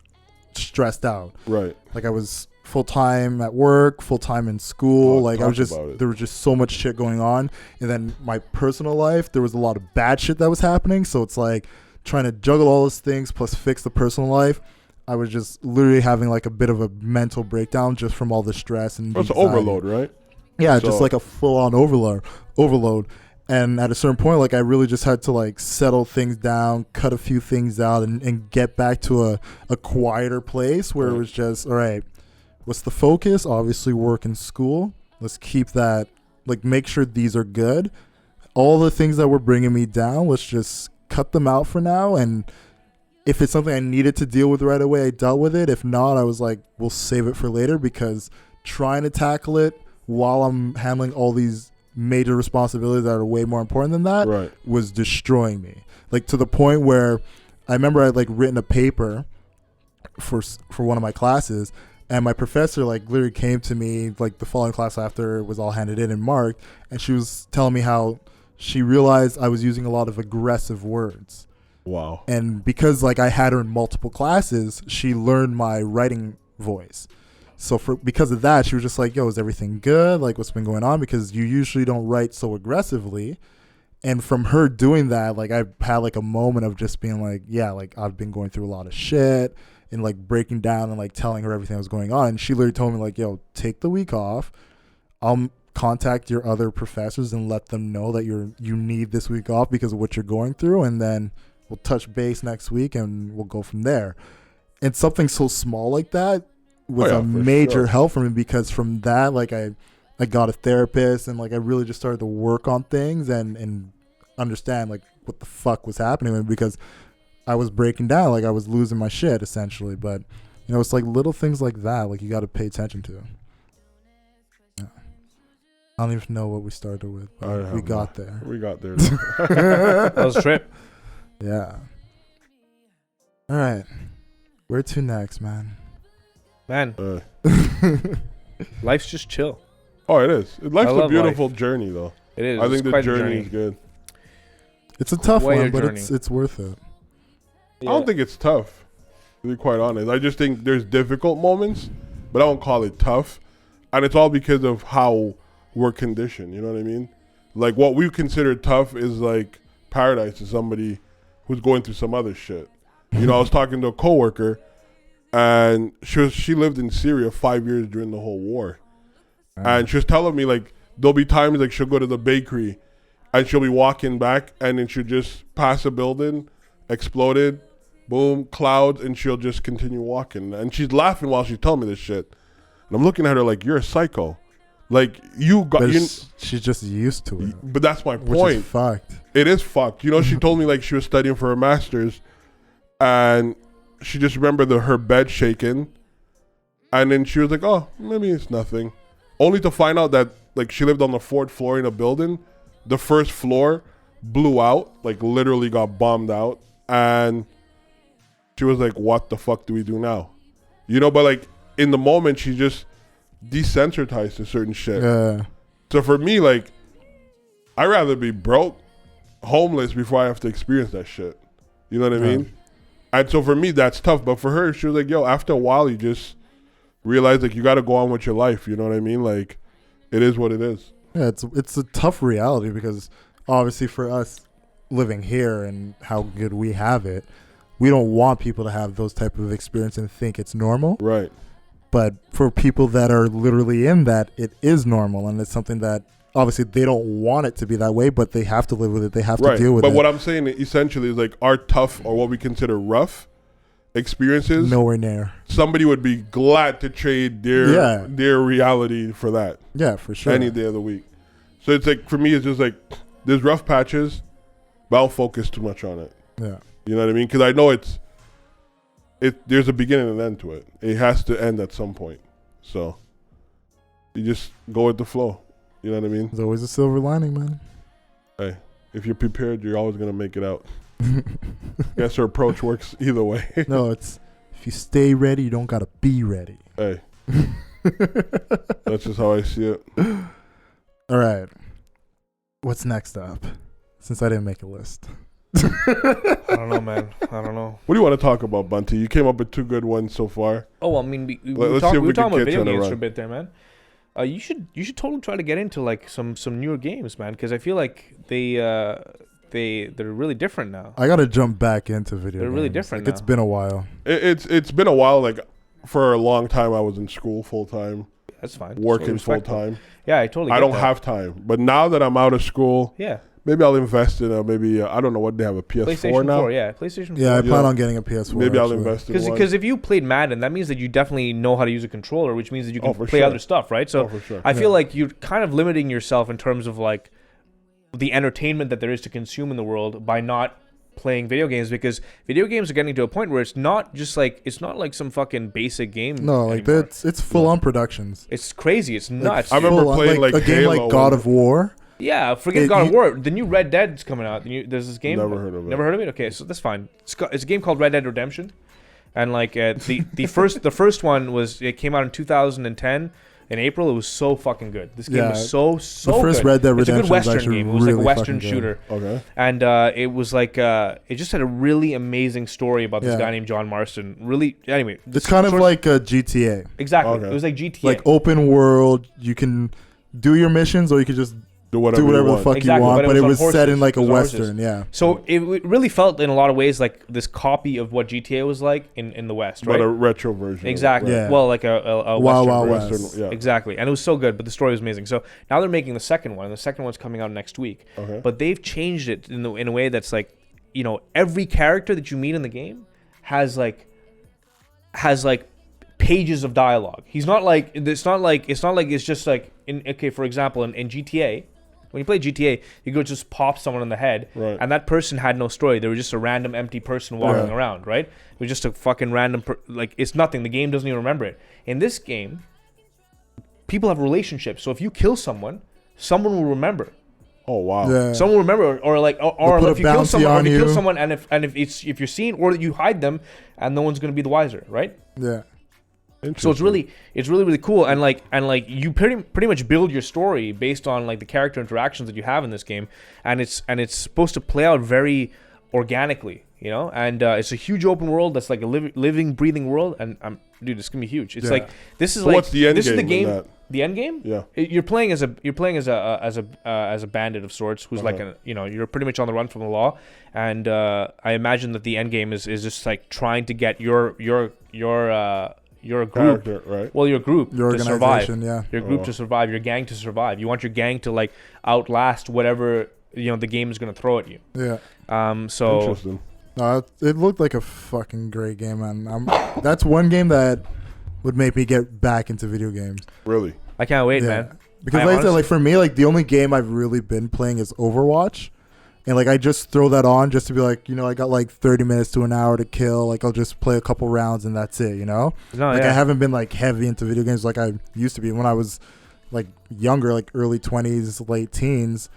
stressed out. Right. Like, I was full-time at work, full-time in school. Oh, like, I was talk just, about it. there was just so much shit going on. And then my personal life, there was a lot of bad shit that was happening. So it's like trying to juggle all those things plus fix the personal life. I was just literally having like a bit of a mental breakdown just from all the stress and It's anxiety. overload, right? Yeah, So- just like a full-on overload. And at a certain point, like I really just had to like settle things down, cut a few things out, and get back to a quieter place where it was just, all right, what's the focus? Obviously work and school. Let's keep that, like make sure these are good. All the things that were bringing me down, let's just cut them out for now. And if it's something I needed to deal with right away, I dealt with it. If not, I was like, we'll save it for later, because trying to tackle it while I'm handling all these major responsibilities that are way more important than that was destroying me. Like to the point where I remember I'd like written a paper for one of my classes, and my professor like literally came to me like the following class after it was all handed in and marked, and she was telling me how she realized I was using a lot of aggressive words. Wow. And because like I had her in multiple classes, she learned my writing voice. So because of that, she was just like, yo, is everything good? Like, what's been going on? Because you usually don't write so aggressively. And from her doing that, like I had like a moment of just being like, yeah, like I've been going through a lot of shit, and like breaking down and like telling her everything that was going on. And she literally told me like, yo, take the week off. I'll contact your other professors and let them know that you need this week off because of what you're going through. And then we'll touch base next week and we'll go from there. And something so small like that was a major help for me, because from that, like I got a therapist, and like I really just started to work on things and understand like what the fuck was happening, because I was breaking down, like I was losing my shit essentially. But you know, it's like little things like that, like you got to pay attention to. Yeah. I don't even know what we started with, but we got there. We got there. That was a trip. Yeah. All right. Where to next, man? Man, life's just chill. Oh, it is. Life's a beautiful life. Journey, though. It is. I think the journey is good. It's a tough Quite one, a but journey. it's worth it. Yeah. I don't think it's tough, to be quite honest. I just think there's difficult moments, but I don't call it tough. And it's all because of how we're conditioned, you know what I mean? Like, what we consider tough is like paradise to somebody who's going through some other shit. You know, I was talking to a coworker, and she lived in Syria 5 years during the whole war. And she was telling me, like, there'll be times, like, she'll go to the bakery, and she'll be walking back, and then she'll just pass a building, exploded, boom, clouds, and she'll just continue walking. And she's laughing while she's telling me this shit. And I'm looking at her like, you're a psycho. Like, She's just used to it. But that's my Which point. is fucked. It is fucked. You know, she told me like she was studying for her master's, and she just remembered her bed shaking, and then she was like, oh, maybe it's nothing. Only to find out that like she lived on the 4th floor in a building. The 1st floor blew out, like literally got bombed out, and she was like, what the fuck do we do now? You know, but like in the moment she just desensitized to certain shit. Yeah. So for me, like, I'd rather be broke, homeless before I have to experience that shit. You know what I mean? And so for me, that's tough. But for her, she was like, yo, after a while, you just realize, like, you got to go on with your life. You know what I mean? Like, it is what it is. Yeah, it's a tough reality, because obviously for us living here and how good we have it, we don't want people to have those type of experience and think it's normal. Right. But for people that are literally in that, it is normal, and it's something that obviously they don't want it to be that way, but they have to live with it. They have to deal with it. But what I'm saying essentially is like our tough, or what we consider rough experiences, nowhere near. Somebody would be glad to trade their reality for that. Yeah, for sure. Any day of the week. So it's like, for me, it's just like, there's rough patches, but I don't focus too much on it. Yeah. You know what I mean? Because I know there's a beginning and end to it. It has to end at some point. So you just go with the flow. You know what I mean? There's always a silver lining, man. Hey, if you're prepared, you're always going to make it out. Guess her approach works either way. No, it's if you stay ready, you don't got to be ready. Hey. That's just how I see it. All right. What's next up? Since I didn't make a list. I don't know, man. I don't know. What do you want to talk about, Bunty? You came up with 2 good ones so far. Oh, I mean, we Let's were see if talking we can about catch video on a games run. for a bit there, man. You should totally try to get into like some newer games, man, because I feel like they're really different now. I got to jump back into video games. They're really different Like, it's now. been a while. It's been a while. Like, for a long time, I was in school full time. That's fine. working Totally full respectable. time. Yeah, I totally. I get don't that. have time. But now that I'm out of school, Yeah. maybe I'll invest in I don't know what they have, a PS4 PlayStation now. 4. Yeah, PlayStation 4. Yeah, I plan Yeah. on getting a PS4. Maybe I'll actually. invest in one. Because if you played Madden, that means that you definitely know how to use a controller, which means that you can for play sure. other stuff, right? So for sure. I feel like you're kind of limiting yourself in terms of like the entertainment that there is to consume in the world by not playing video games, because video games are getting to a point where it's not like some fucking basic game. No, like anymore. it's full on productions. It's crazy. It's nuts. I remember Full on, playing, like, a game Halo like God and- of War. Yeah, forget God of War. The new Red Dead's coming out. There's this game. Never heard of it. Never heard of it? Okay, so that's fine. It's a game called Red Dead Redemption, and like the first one came out in 2010 in April. It was so fucking good. This game was so The first good. Red Dead It's a Redemption good Western actually game. It was like a really Western fucking good. shooter, Okay. and it was like it just had a really amazing story about this Yeah. guy named John Marston. Really, anyway, It's kind of like a GTA, exactly. Okay. It was like GTA. like open world. You can do your missions, or you could just Do whatever, do whatever you the want. fuck Exactly, you want. but But it it was was on set in horses. like a It was on horses. Western, yeah. So it really felt in a lot of ways like this copy of what GTA was like in the West, right? But a retro version. Exactly. Yeah. Well, like a Wild Western Wild version. West. Western, yeah. Exactly. And it was so good, but the story was amazing. So now they're making the second one, and the second one's coming out next week. Okay. But they've changed it in a way that's like, every character that you meet in the game has like pages of dialogue. He's not like it's just like for example in GTA. When you play GTA, you go just pop someone in the head, Right. and that person had no story. They were just a random empty person walking Yeah. around, right? It was just a fucking random, it's nothing. The game doesn't even remember it. In this game, people have relationships. So if you kill someone will remember. Oh wow. Yeah. Someone will remember, or like, or They'll put if a you kill bounty someone, on you. and if you're seen, or you hide them, and no one's gonna be the wiser, right? Yeah. So it's really cool, and you pretty much build your story based on like the character interactions that you have in this game, and it's supposed to play out very organically, and it's a huge open world that's like a living, breathing world, and dude, it's gonna be huge. It's Yeah. like this is So like what's the end this is the game in game. that? The end game? Yeah. You're playing as a bandit of sorts who's like you're pretty much on the run from the law, and I imagine that the end game is just like trying to get your group, Character, right? well, your group Your to survive, organization, yeah. your group to survive, your gang to survive. You want your gang to like outlast whatever the game is going to throw at you. Yeah. So Interesting. No, it looked like a fucking great game, man. That's one game that would make me get back into video games. Really? I can't wait, Yeah. man. Because I like I said, honestly- like for me, like the only game I've really been playing is Overwatch. And like I just throw that on just to be like, I got like 30 minutes to an hour to kill. Like I'll just play a couple rounds and that's it, No, Like yeah. I haven't been like heavy into video games like I used to be when I was like younger, like early 20s, late teens.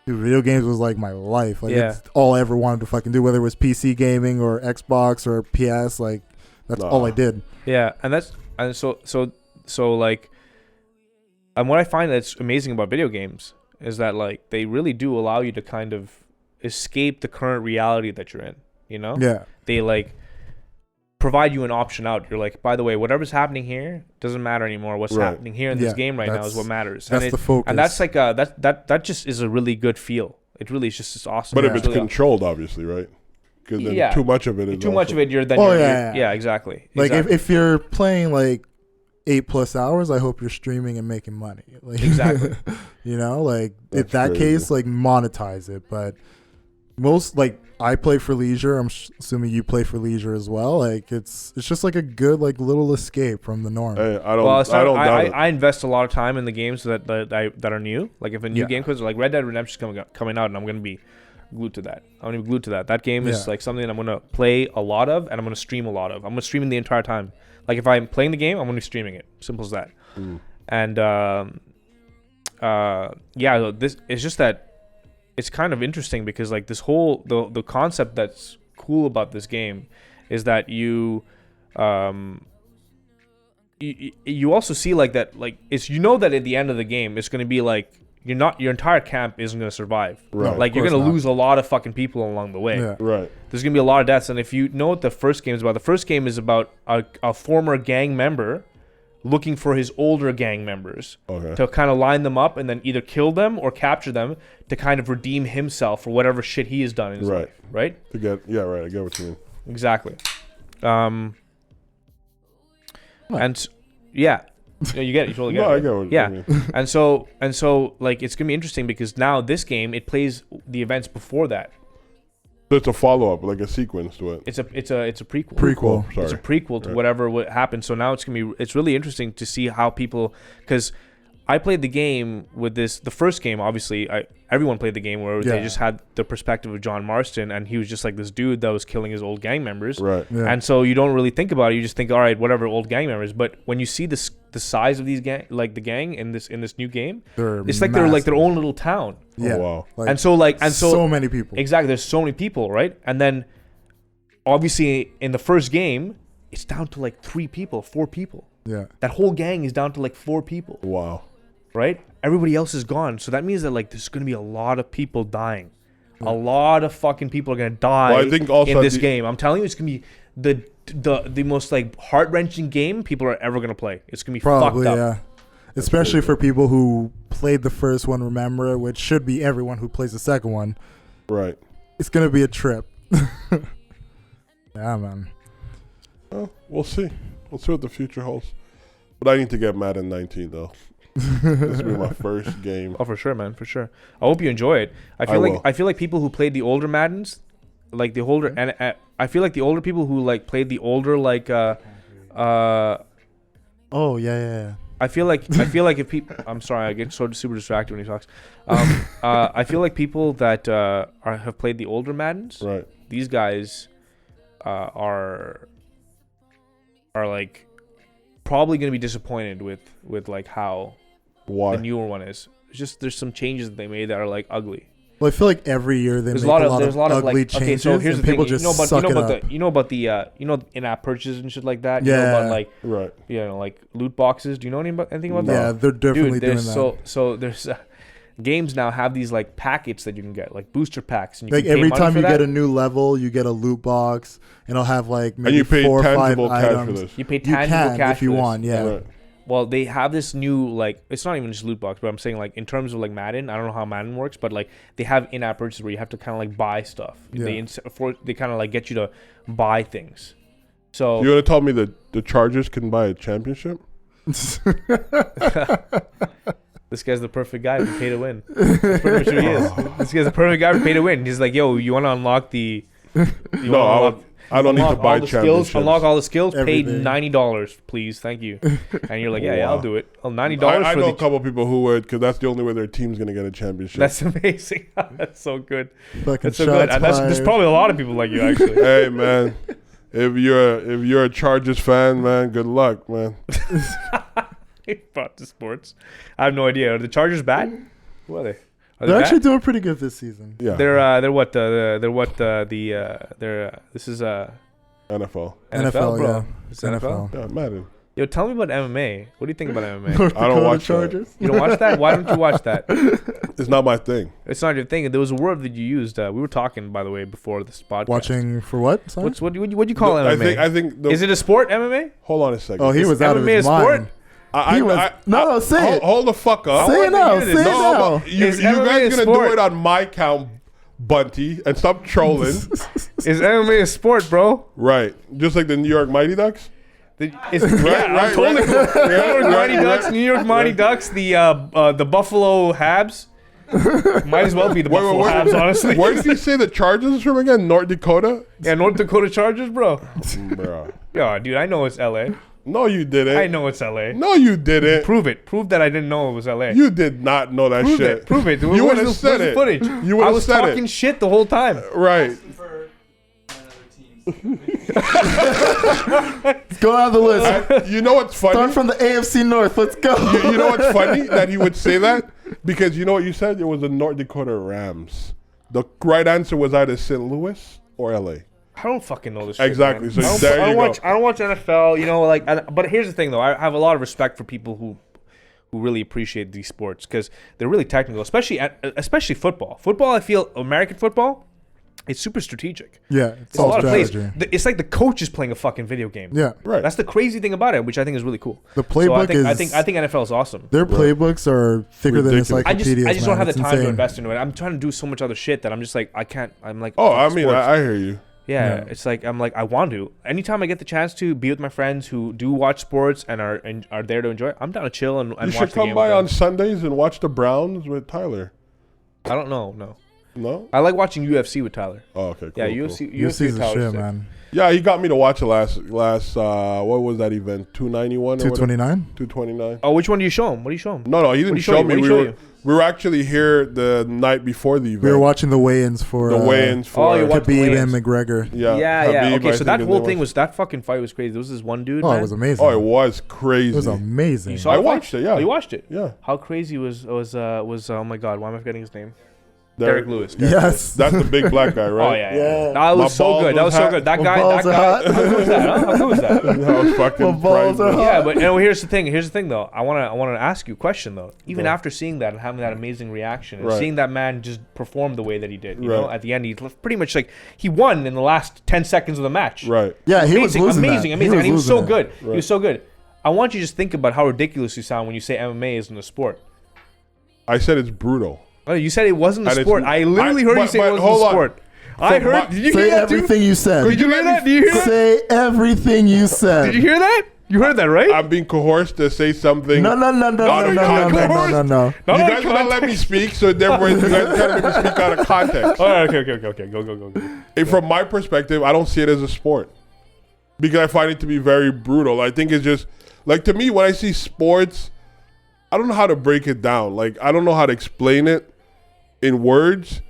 Dude, video games was like my life. Like Yeah. it's all I ever wanted to fucking do, whether it was PC gaming or Xbox or PS. Like that's all I did. Yeah, and so like, and what I find that's amazing about video games is that like they really do allow you to kind of escape the current reality that you're in. Yeah. They like provide you an option out. You're like, by the way, whatever's happening here doesn't matter anymore. What's Right. happening here in this Yeah, game right now is that's- what matters. That's and the focus. And that's like that just is a really good feel. It really is just it's awesome. But if Yeah. it's controlled, obviously, right? Because then Yeah. too much of it is too much also- of it, you're then. Oh, you're, yeah. yeah, exactly. like exactly. if you're playing like 8+ hours, I hope you're streaming and making money. Like Exactly. Like That's in that crazy. case, like monetize it. But most like I play for leisure. I'm assuming you play for leisure as well. Like it's just like a good like little escape from the norm. Hey, I don't. Well, it's I not, don't doubt it. I invest a lot of time in the games that are new. Like if a new Yeah. game comes, like Red Dead Redemption is coming out, and I'm gonna be glued to that. I'm gonna be glued to that. That game is Yeah. like something I'm gonna play a lot of, and I'm gonna stream a lot of. I'm gonna stream it the entire time. Like if I'm playing the game, I'm gonna be streaming it. Simple as that. Mm. And yeah, this it's just that it's kind of interesting because like this whole the concept that's cool about this game is that you also see like that like it's that at the end of the game it's going to be like your entire camp isn't going to survive. Right. Like you're Of course going to not. lose a lot of fucking people along the way. Yeah. Right. There's going to be a lot of deaths, and if you know what the first game is about, the first game is about a former gang member looking for his older gang members Okay. to kind of line them up and then either kill them or capture them to kind of redeem himself for whatever shit he has done in his Right. life, right? To get right. I get what you mean. Exactly. Right. And yeah, You get it. You totally get No, it. I get what Yeah. you mean. And so like it's gonna be interesting because now this game it plays the events before that. So it's a follow up, like a sequence to it. It's a prequel. Prequel. Sorry. It's a prequel to whatever happened. So now it's really interesting to see how people, because I played the game with the first game. Obviously, everyone played the game where they just had the perspective of John Marston, and he was just like this dude that was killing his old gang members. Right. Yeah. And so you don't really think about it. You just think, all right, whatever, old gang members. But when you see the size of these the gang in this new game, it's like they're like their own little town. Yeah. Oh, wow. Like, so many people. Exactly. There's so many people, right? And then obviously in the first game, it's down to like 4 people. Yeah. That whole gang is down to like 4 people. Wow. Right? Everybody else is gone. So that means that like there's going to be a lot of people dying. A lot of fucking people are going to die Well, I think also in this game. I'm telling you, it's going to be the most like heart-wrenching game people are ever going to play. It's going to be Probably, fucked up. yeah. Especially for people who played the first one, remember it, which should be everyone who plays the second one. Right. It's going to be a trip. Yeah, man. Well, we'll see. We'll see what the future holds. But I need to get Madden 19 though. This will be my first game. Oh, for sure, man, for sure. I hope you enjoy it. I feel like people who played the older Maddens, like the older, and I feel like the older people who like played the older like Oh yeah. I feel like if people, I'm sorry, I get so super distracted when he talks. I feel like people that have played the older Maddens, Right. these guys are like probably going to be disappointed with like how Why? the newer one is. It's just there's some changes that they made that are like ugly. Well, I feel like every year they There's make a lot of ugly like changes, okay, so here's and the people thing. just suck it up. You know about the in-app purchases and shit like that. Yeah. You know about like Right. like loot boxes. Do you know anything about that? Yeah, they're definitely Dude, doing there's that. so there's games now have these like packets that you can get, like booster packs, and you Like can pay every money time for you that. get a new level, you get a loot box, and it'll have like maybe And you pay 4 or 5 tangible cash for items. this. You pay You tangible can cash if you for this. want, yeah. Right. Well, they have this new like it's not even just loot box, but I'm saying like in terms of like Madden, I don't know how Madden works, but like they have in-app purchases where you have to kind of like buy stuff. Yeah. They kind of like get you to buy things. So You want to tell me that the Chargers can buy a championship? this guy's the perfect guy to pay to win. That's pretty much who he is. This guy's the perfect guy to pay to win. He's like, yo, you want to unlock the? I don't need to unlock buy all the skills. championships. Unlock all the skills. Pay Everything. $90, please. Thank you. And you're like, yeah, Wow. I'll do it. Oh, $90 I for know the. a couple people who would, because that's the only way their team's gonna get a championship. That's amazing. That's so good. Fucking That's so good. shots And there's fired. probably a lot of people like you actually. Hey man, if you're a Chargers fan, man, good luck, man. Brought to sports. I have no idea. Are the Chargers bad? Who are they? Are They're they actually bad? doing pretty good this season. Yeah, They're what this is NFL. NFL, bro. yeah. It's NFL. Yeah, Madden. Yo, tell me about MMA. What do you think about MMA? North I don't Dakota watch that. Chargers. You don't watch that? Why don't you watch that? It's not my thing. It's not your thing. There was a word that you used. We were talking, by the way, before this podcast. Watching for what? Sorry? What do you call I MMA? think. Is it a sport, MMA? Hold on a second. Oh, he Is was out of MMA his a sport? mind. No, say it. Hold the fuck up. Say it now. Say it now. but you Is guys MMA a gonna sport? do it on my count, Bunty, and stop trolling. Is MMA a sport, bro? Right, just like the New York Mighty Ducks. Yeah, I'm totally cool. New York Mighty Ducks, New York Mighty Ducks, the Buffalo Habs. Might as well be the Buffalo Habs, honestly. Where did you say the Chargers is from again? North Dakota? Yeah, North Dakota Chargers, bro. Bro. Yeah, dude, I know it's LA. No, you didn't. I know it's LA. No, you didn't. Prove it. Prove that I didn't know it was LA. You did not know that Prove shit. it. Prove it. You would have said Where's it. the footage? You would I have was said talking it. shit the whole time. Right. Let's go down the list. You know what's funny? Start from the AFC North. Let's go. You know what's funny that he would say that? Because you know what you said? It was the North Dakota Rams. The right answer was either St. Louis or LA. I don't fucking know this shit. Exactly. Man. So I don't, there I don't you watch. go. I don't watch NFL. You know, like. But here's the thing, though. I have a lot of respect for people who really appreciate these sports because they're really technical, especially football. Football, I feel American football, it's super strategic. Yeah, It's a lot of plays. strategy. It's like the coach is playing a fucking video game. Yeah, Right. That's the crazy thing about it, which I think is really cool. The playbook I is- think NFL is awesome. their playbooks are thicker than Ridiculous. I just encyclopedias. don't have the It's time to insane. invest into it. I'm trying to do so much other shit that I'm just like I can't. I'm like Oh, I mean, sports. I hear you. Yeah, it's like I'm like I want to. Anytime I get the chance to be with my friends who do watch sports and are there to enjoy, I'm down to chill and watch the game. You should come by on Sundays and watch the Browns with Tyler. I don't know, no. No? I like watching UFC with Tyler. Oh, okay, cool. Yeah, cool. UFC is the shit, man. Yeah, he got me to watch it last what was that event? 291 or 229? 229. Oh, which one do you show him? What do you show him? No, he didn't show me. We were actually here the night before the event. We were watching the weigh-ins for Khabib and McGregor. Yeah. Okay, so that whole thing was that fucking fight was crazy. There was this one dude. Oh, it was amazing. Oh, it was crazy. It was amazing. I watched it. Yeah, oh, you watched it. Yeah. How crazy was oh my god, why am I forgetting his name? Derek Lewis. Yes. That's the big black guy, right? Oh yeah. That was so good. That guy. How good was that? How good was that? That was fucking priceless. Yeah, but here's the thing though. I wanna ask you a question though. Even after seeing that and having that amazing reaction and seeing that man just perform the way that he did, you know, at the end he pretty much like he won in the last 10 seconds of the match. Right. Yeah, he was losing amazing, and he was so good. Right. He was so good. I want you to just think about how ridiculous you sound when you say MMA isn't a sport. I said it's brutal. Oh, you said it wasn't a sport. I literally heard you say it wasn't a sport. I heard. Did you hear that, dude? Say everything you said. Did you hear that? Did you hear that? Say everything you said. Did you hear that? You heard that, right? I'm being coerced to say something. No. You guys want to let me speak, so therefore you guys trying to make me speak out of context. All right, okay. Go. And from my perspective, I don't see it as a sport because I find it to be very brutal. I think it's just like, to me, when I see sports, I don't know how to break it down. Like, I don't know how to explain it in words,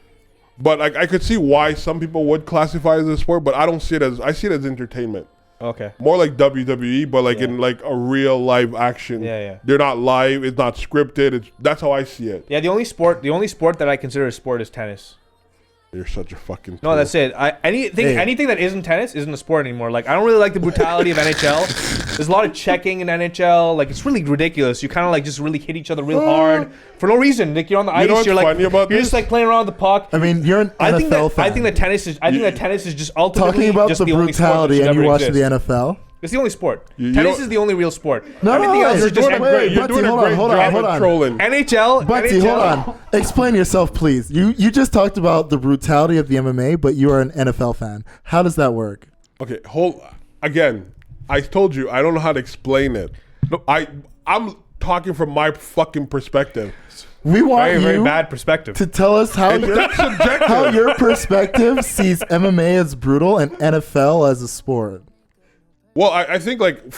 but like I could see why some people would classify it as a sport, but I don't see it as, I see it as entertainment. Okay. More like WWE, but like in like a real live action. Yeah. They're not live. It's not scripted. That's how I see it. Yeah, the only sport that I consider a sport is tennis. You're such a fucking No, that's it. Anything that isn't tennis isn't a sport anymore. Like, I don't really like the brutality of NHL. There's a lot of checking in NHL. Like, it's really ridiculous. You kind of like just really hit each other real hard for no reason. Like, you're on the ice. You're like just like playing around with the puck. I mean, you're an NFL fan. I think that tennis is just ultimately talking about just the brutality, and you watching the NFL. It's the only sport. Tennis is the only real sport. Everything else is just You're doing a great job of trolling. NHL. Bunty, hold on. Explain yourself, please. You just talked about the brutality of the MMA, but you are an NFL fan. How does that work? Okay, again. I told you I don't know how to explain it. I'm talking from my fucking perspective. We want very, you very bad perspective to tell us how your perspective sees MMA as brutal and NFL as a sport. Well, I think like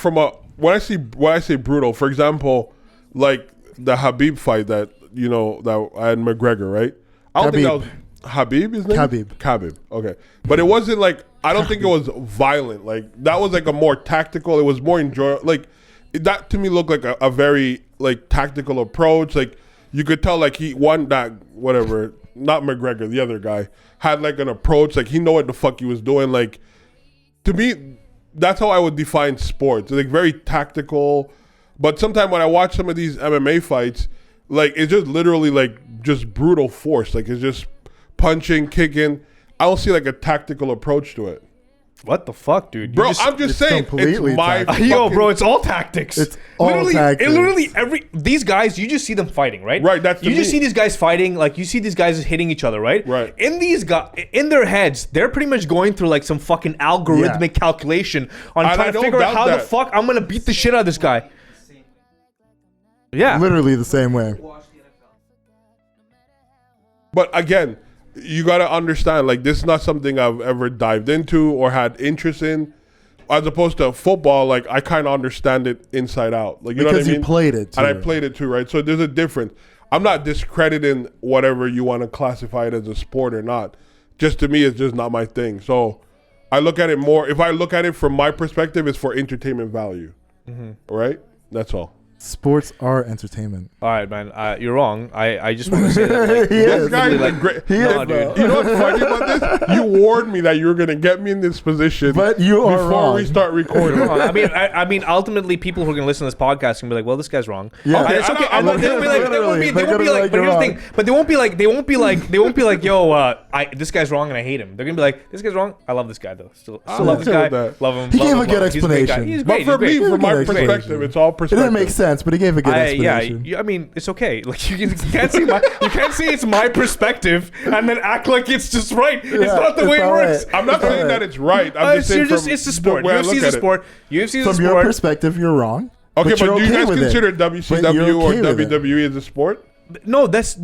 when I say brutal, for example, like the Khabib fight that I had McGregor, right? I don't think that was Khabib, his name? Khabib. Okay. But it wasn't like, I don't think it was violent. Like, that was like a more tactical, it was more enjoyable. Like, that to me looked like a very like tactical approach. Like, you could tell like he won that, whatever, not McGregor, the other guy, had like an approach. Like, he knew what the fuck he was doing. Like, to me, that's how I would define sports. Like, very tactical. But sometimes when I watch some of these MMA fights, like, it's just literally like just brutal force. Like, it's just punching, kicking. I don't see like a tactical approach to it. What the fuck, dude? Bro, I'm just saying, it's my yo, bro, it's all tactics. It's all tactics. Literally these guys, you just see them fighting, right? Right, that's you just see these guys fighting, like you see these guys hitting each other, right? Right. In their heads, they're pretty much going through like some fucking algorithmic calculation on trying to figure out how the fuck I'm gonna beat the shit out of this guy. Yeah. Literally the same way. But again, you got to understand, like, this is not something I've ever dived into or had interest in. As opposed to football, like, I kind of understand it inside out. Like, you know what I mean? Because you played it, too. And I played it, too, right? So there's a difference. I'm not discrediting whatever you want to classify it as a sport or not. Just to me, it's just not my thing. So I look at it more, if I look at it from my perspective, it's for entertainment value. Right? That's all. Sports are entertainment. All right, man. You're wrong. I just want to say that. Like, this guy's like great. Dude. You know what's funny about this? You warned me that you were gonna get me in this position, but you are before wrong. We start recording. I mean, ultimately, people who are gonna listen to this podcast can be like, "Well, this guy's wrong." Yeah, okay, it's okay. They won't be like. But here's the thing. But they won't be like, "Yo, this guy's wrong and I hate him." They're gonna be like, "This guy's wrong. I love this guy though. Still love this guy. Love him. He gave a good explanation. He's great. But for me, from my perspective, it's all perspective. It didn't make sense. sense, but he gave a good explanation. I mean, it's okay. Like you can't say it's my perspective and then act like it's just right. It's not the way it works. I'm not saying that it's right. I'm just saying it's a sport. UFC is a sport. UFC is a sport. From your perspective, you're wrong. Okay, but do you guys with consider it. WCW or WWE as a sport? No, that's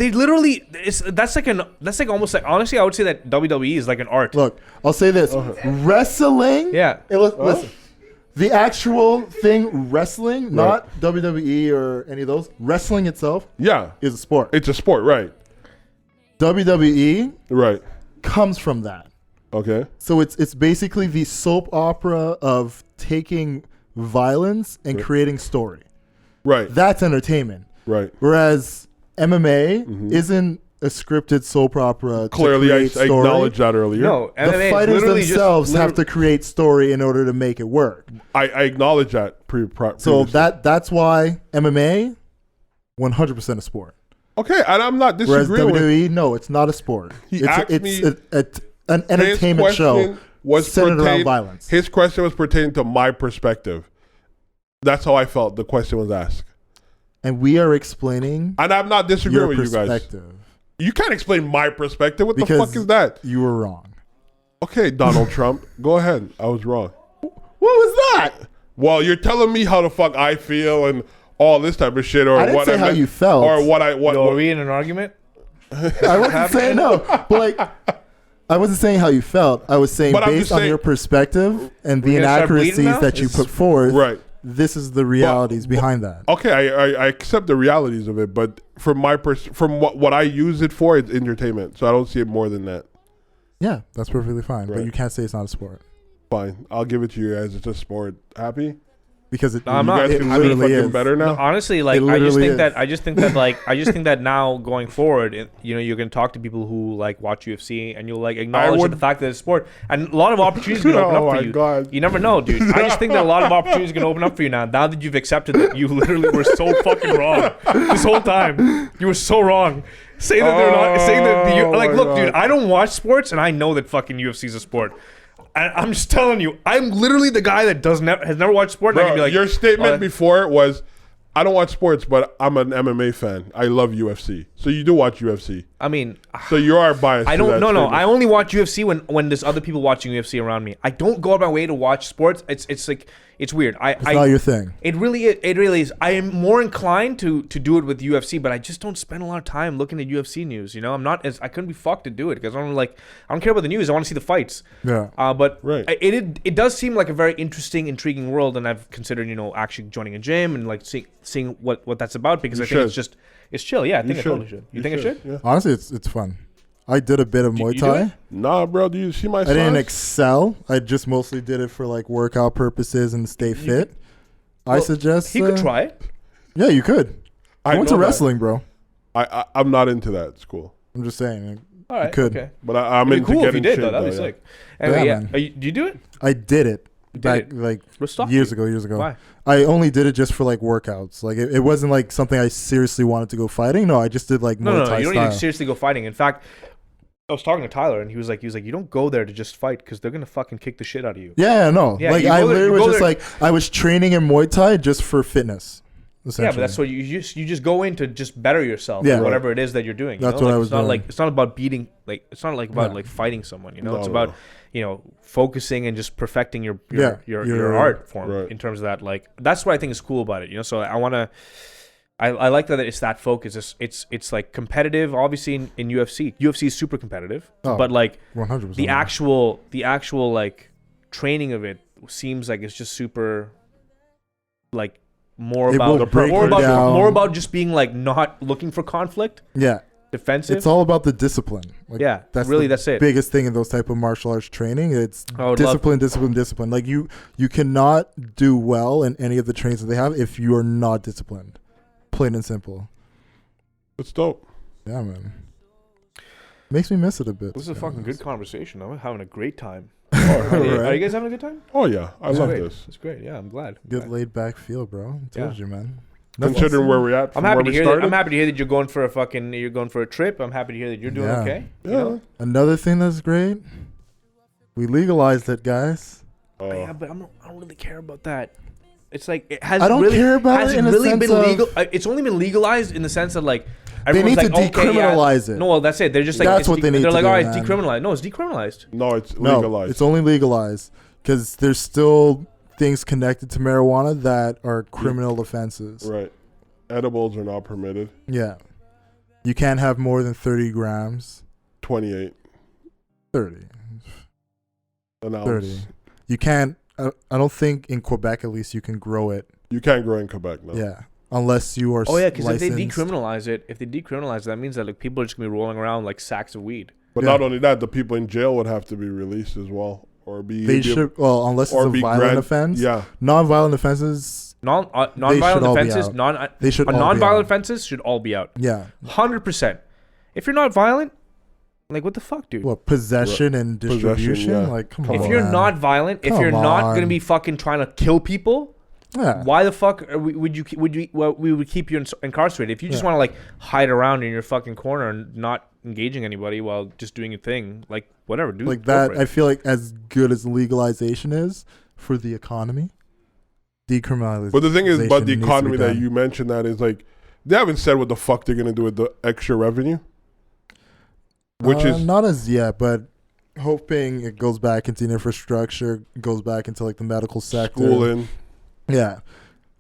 almost like, honestly, I would say that WWE is like an art. Look, I'll say this: wrestling. Yeah. Listen, the actual thing, wrestling, not WWE or any of those. Wrestling itself, is a sport. It's a sport, right? WWE, comes from that. Okay. So it's basically the soap opera of taking violence and creating story. Right. That's entertainment. Right. Whereas MMA isn't a scripted soap opera. Clearly, I acknowledged that earlier. No, the fighters themselves have to create story in order to make it work. I acknowledge that. So that's why MMA, 100% a sport. Okay, and I'm not disagreeing. Whereas WWE, no, it's not a sport. It's an entertainment show centered around violence. His question was pertaining to my perspective. That's how I felt the question was asked. And we are explaining, and I'm not disagreeing with you guys. You can't explain my perspective. What the fuck is that? You were wrong. Okay, Donald Trump, go ahead. I was wrong. What was that? Well, you're telling me how the fuck I feel and all this type of shit, or I didn't say how you felt, or what. Are we in an argument? I wasn't saying no, but like, I wasn't saying how you felt. I was saying based on your perspective and the inaccuracies that you put forth. Right. This is the realities behind that. Okay, I accept the realities of it, but from what I use it for, it's entertainment. So I don't see it more than that. Yeah, that's perfectly fine. Right. But you can't say it's not a sport. Fine, I'll give it to you guys. It's a sport. Happy? Because you guys can literally is better now. No, honestly, like I just think that now going forward, you're gonna talk to people who like watch UFC and you'll like acknowledge the fact that it's a sport, and a lot of opportunities are gonna open up for you. God. You never know, dude. I just think that a lot of opportunities are gonna open up for you now. Now that you've accepted that you literally were so fucking wrong this whole time, you were so wrong. Say that they're not. Say that look, dude. I don't watch sports, and I know that fucking UFC is a sport. I'm just telling you, I'm literally the guy that has never watched sport. Bro, and I can be like, your statement before was, I don't watch sports, but I'm an MMA fan. I love UFC. So you do watch UFC. I mean, so you are biased. I don't. No. I only watch UFC when there's other people watching UFC around me. I don't go out my way to watch sports. It's like it's weird. It's not your thing. It really is. I am more inclined to do it with UFC, but I just don't spend a lot of time looking at UFC news. I'm not as I couldn't be fucked to do it because I don't care about the news. I want to see the fights. Yeah. But it does seem like a very interesting, intriguing world, and I've considered actually joining a gym and like seeing what that's about because I think it's chill. Yeah, I think I totally should. You think I should? Yeah. Honestly, it's fun. I did a bit of Muay Thai. Nah, bro. Do you see my size? I didn't excel. I just mostly did it for like workout purposes and stay fit. I suggest he could try it. Yeah, you could. I went to wrestling, bro. I'm not into that. It's cool. I'm just saying. All right, you could. Okay. But I'm into cool getting if you did, shit, though. That'd be sick. Anyway, do you do it? I did it. Back years ago. Why? I only did it just for like workouts. Like it wasn't like something I seriously wanted to go fighting. No, I just did like Muay Thai you don't style. need to seriously go fighting. In fact, I was talking to Tyler and he was like, you don't go there to just fight because they're gonna fucking kick the shit out of you. Yeah, no. Yeah, like I literally was just like I was training in Muay Thai just for fitness. Yeah, but that's what you just go in to just better yourself. Yeah, whatever it is that you're doing. That's what I was doing. It's not about beating. Like it's not like about like fighting someone. It's about focusing and just perfecting your art form in terms of that. Like that's what I think is cool about it. So I like that it's that focus. It's like competitive. Obviously in UFC, UFC is super competitive. But like 100%. the actual like training of it seems like it's just super like. More about just being like not looking for conflict. Yeah. Defensive. It's all about the discipline. Like, that's it. Biggest thing in those type of martial arts training. It's discipline. Like you cannot do well in any of the trainings that they have if you are not disciplined. Plain and simple. It's dope. Yeah, man. Makes me miss it a bit. This is a fucking good conversation. I'm having a great time. Are you guys having a good time? Oh yeah, I love this. It's great. Yeah, I'm glad. Good laid back feel, bro. I told you, man. Considering where we're at, I'm happy to hear that you're going for a trip. I'm happy to hear that you're doing okay. Yeah. Another thing that's great, we legalized it, guys. Yeah, but I don't really care about that. It's like it has. I don't really, care about has it in a really sense been of- legal. It's only been legalized in the sense that like They need everyone's to like, okay, yeah. decriminalize it. No, well, that's it. They're just like That's it's what they need They're to like, do, all right, it's man. decriminalized. No, it's decriminalized. No, it's No, legalized. it's only legalized because there's still things connected to marijuana that are criminal offenses. Right. Edibles are not permitted. Yeah. You can't have more than 30 grams. 28 30. an ounce. 30. You can't, I don't think in Quebec at least you can grow it. You can't grow in Quebec now. Yeah. Unless you are Oh yeah, because if they licensed. decriminalize it, that means that like people are just gonna be rolling around like sacks of weed. But Yeah. not only that, the people in jail would have to be released as well, or be They should, well, unless it's a violent offense. Yeah, Non-violent offenses, Non-violent all be offenses, out. They should all be non-violent out. offenses should all be out. Yeah. 100%. If you're not violent, like what the fuck, dude? What, possession and Possession, distribution? yeah. Like, come Come on. If you're man. not violent, if you're Come not on. gonna be fucking trying to kill people, Yeah. why the fuck we would keep you incarcerated? If you just Yeah. want to like hide around in your fucking corner and not engaging anybody while just doing your thing, like whatever, dude. Like go that, for I it. feel like as good as legalization is for the economy, decriminalization. but the thing is, about the needs to be economy that done. you mentioned, that is like they haven't said what the fuck they're gonna do with the extra revenue, which is not as yet, but hoping it goes back into infrastructure, goes back into like the medical sector. schooling. Yeah,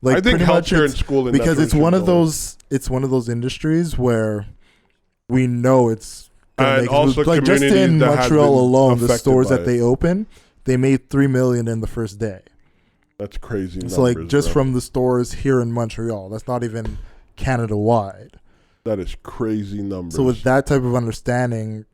like I think pretty much healthcare and it's- schooling, because that's it's where it one should of go. those. It's one of those industries where we know it's gonna And make also like just in communities that have Montreal been alone, the affected stores by that it. they open, they made $3 million in the first day. That's crazy. So like numbers, just bro. from the stores here in Montreal, that's not even Canada wide. that is crazy numbers. So with that type of understanding,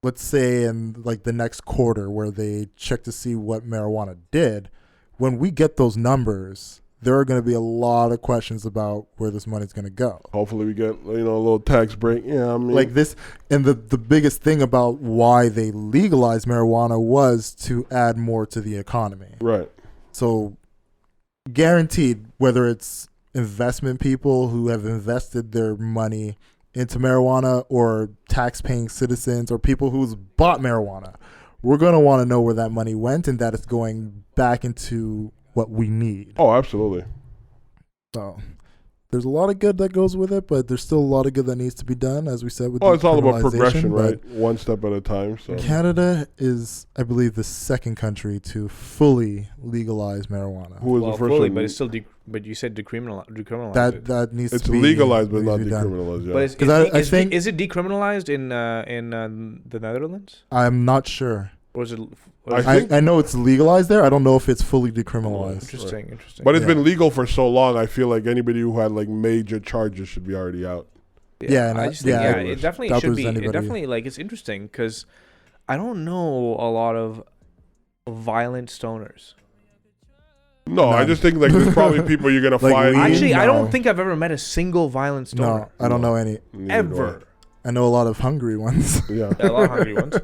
let's say in like the next quarter where they check to see what marijuana did, when we get those numbers, there are going to be a lot of questions about where this money's going to go. Hopefully we get a little tax break. Yeah, I mean, Like this, and the biggest thing about why they legalized marijuana was to add more to the economy. right. So guaranteed, whether it's investment people who have invested their money into marijuana or tax-paying citizens or people who's bought marijuana, we're going to want to know where that money went and that it's going back into what we need. Oh, absolutely. So there's a lot of good that goes with it, but there's still a lot of good that needs to be done, as we said. With Oh, it's all about decriminalization, progression, but right? One step at a time. So Canada is, I believe, the second country to fully legalize marijuana. who was Well, the first fully, one? but it's still but you said decriminalize That it. that needs It's to be legalized, but needs not to be done. decriminalized. Yeah. But is, 'Cause I is, think- is it decriminalized in the Netherlands, I'm not sure. or is it? I think- I know it's legalized there. I don't know if it's fully decriminalized. Interesting. But it's Yeah. been legal for so long. I feel like anybody who had like major charges should be already out. Yeah, and I just think yeah, it definitely that should was be. anybody. It definitely like it's interesting because I don't know a lot of violent stoners. No, I None. just think like there's probably people you're gonna Like find. weed? Actually, I No. don't think I've ever met a single violent stoner. No, I don't know any. Neither do Ever. I know a lot of hungry ones. I. Yeah, Yeah, a lot of hungry ones.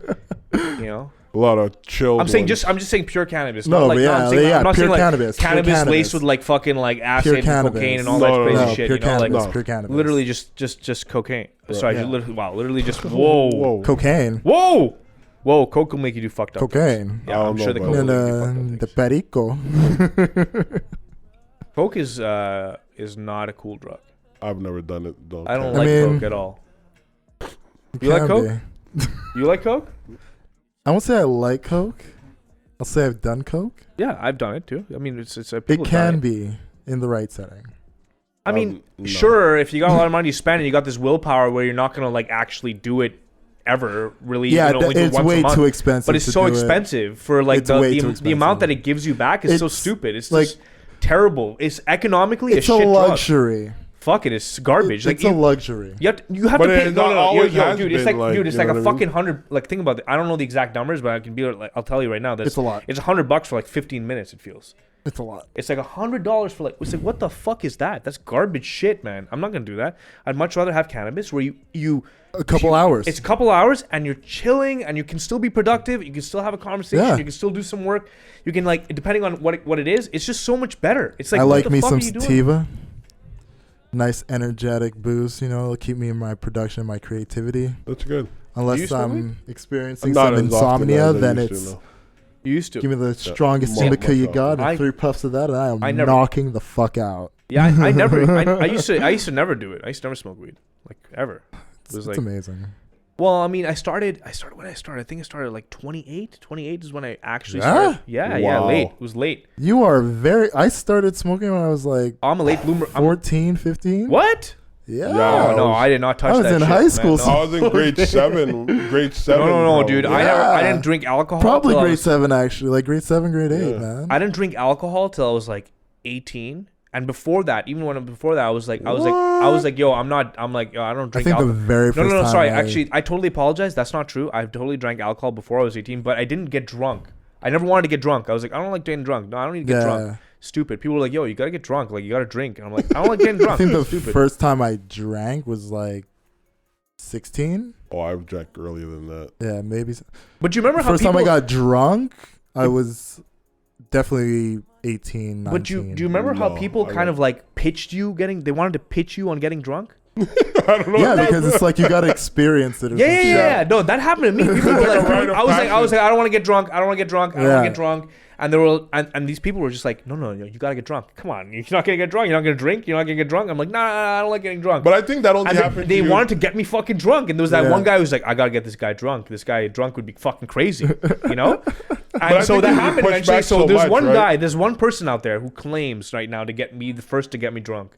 You know, a lot of chill. I'm saying pure cannabis. No, not like, but no, I'm yeah, saying, yeah, I'm not pure saying like cannabis. Pure cannabis cannabis. laced with like fucking like acid, and cannabis. cocaine, and all No, that no, crazy no, shit. pure You know, like cannabis. No. Pure cannabis. literally just cocaine. Sorry, Yeah. literally just whoa, Whoa. Cocaine, whoa, coke will make you do fucked up. cocaine, things. Yeah, I I'm don't sure the know coke will about make you and fucked up the things. perico. Coke is not a cool drug. I've never done it. I don't I like mean, coke at all. You like Can coke? be. You like coke? I won't say I like coke. I'll say I've done coke. Yeah, I've done it too. I mean, it's It people have can done it. be in the right setting. I mean, No. sure, if you got a lot of money to spend and you got this willpower where you're not gonna like actually do it ever, really, Yeah, you can only do it it's once a way month. too expensive. But it's to so do it. expensive for like It's way too the amount that expensive. it gives you back is so It's stupid. It's like- just terrible. It's economically It's a a shit drug. luxury. Fuck it, it's garbage. It's like a luxury. you have But to pay. it No, not no, always yo, has dude. It's been, like, dude, it's you like know a what I mean? fucking 100. Like, think about it. I don't know the exact numbers, but I can be like, I'll tell you right now. That It's a lot. It's $100 for like 15 minutes. It feels. It's a lot. It's like $100 for like. It's like, what the fuck is that? That's garbage shit, man. I'm not gonna do that. I'd much rather have cannabis where you A couple hours. It's a couple hours and you're chilling and you can still be productive. You can still have a conversation. Yeah. You can still do some work. You can like, depending on what it is, it's just so much better. It's like, I what like the me fuck some are you doing? sativa. Nice energetic boost, it'll keep me in my production, my creativity. That's good. Unless you smoke I'm experiencing Not some as often insomnia, as I then used to, it's no. You used to. Give me the strongest Yeah. indica you got, and I- 3 puffs of that, and I am I never- knocking the fuck out. Yeah, I never. I used to never do it. I used to never smoke weed, like ever. It was It's like, amazing. well, I mean, I started when I started. I think I started like 28. 28 is when I actually Yeah? started. Yeah, Wow. late. It was late. You are I started smoking when I was like I'm a late bloomer. 14, 15. What? Yeah. Yeah. Oh no, I did not touch I was that in shit, high man. school, No. I was in grade 7. Grade 7. No, dude. I Yeah. didn't drink alcohol. Probably till I grade was- 7, actually. Like grade 7, grade 8, Yeah. man. I didn't drink alcohol till I was like 18. And before that, before that, I was like, yo, I'm like, yo, I don't I drink think the alcohol. very first No, time sorry. Actually, I totally apologize. That's not true. I totally drank alcohol before I was 18, but I didn't get drunk. I never wanted to get drunk. I was like, I don't like getting drunk. No, I don't need to get drunk. Stupid. People were like, yo, you gotta get drunk. Like, you gotta drink. And I'm like, I don't like getting drunk. I think the Stupid. first time I drank was like 16. Oh, I've drank earlier than that. Yeah, maybe. But you remember how First people... time I got drunk, I was definitely 18, 19. But do you remember how No, people I kind don't. of like pitched you they wanted to pitch you on getting drunk? I don't know. Yeah, because it's like you got to experience it. Or some shit. Yeah. No, that happened to me. People were Like a like, rite of I was like, passage. I don't want to get drunk. I don't want to get drunk. I don't want Yeah. to get drunk. And they were, and these people were just like, no, you gotta get drunk. Come on, you're not gonna get drunk. You're not gonna drink. You're not gonna get drunk. I'm like, nah, I don't like getting drunk. But I think that only And happened they to you. wanted to get me fucking drunk, and there was that Yeah. one guy who was like, I gotta get this guy drunk. This guy drunk would be fucking crazy, you know? I And so think that you happened push eventually. back So so there's much, one right? guy, there's one person out there who claims right now to get me the first to get me drunk.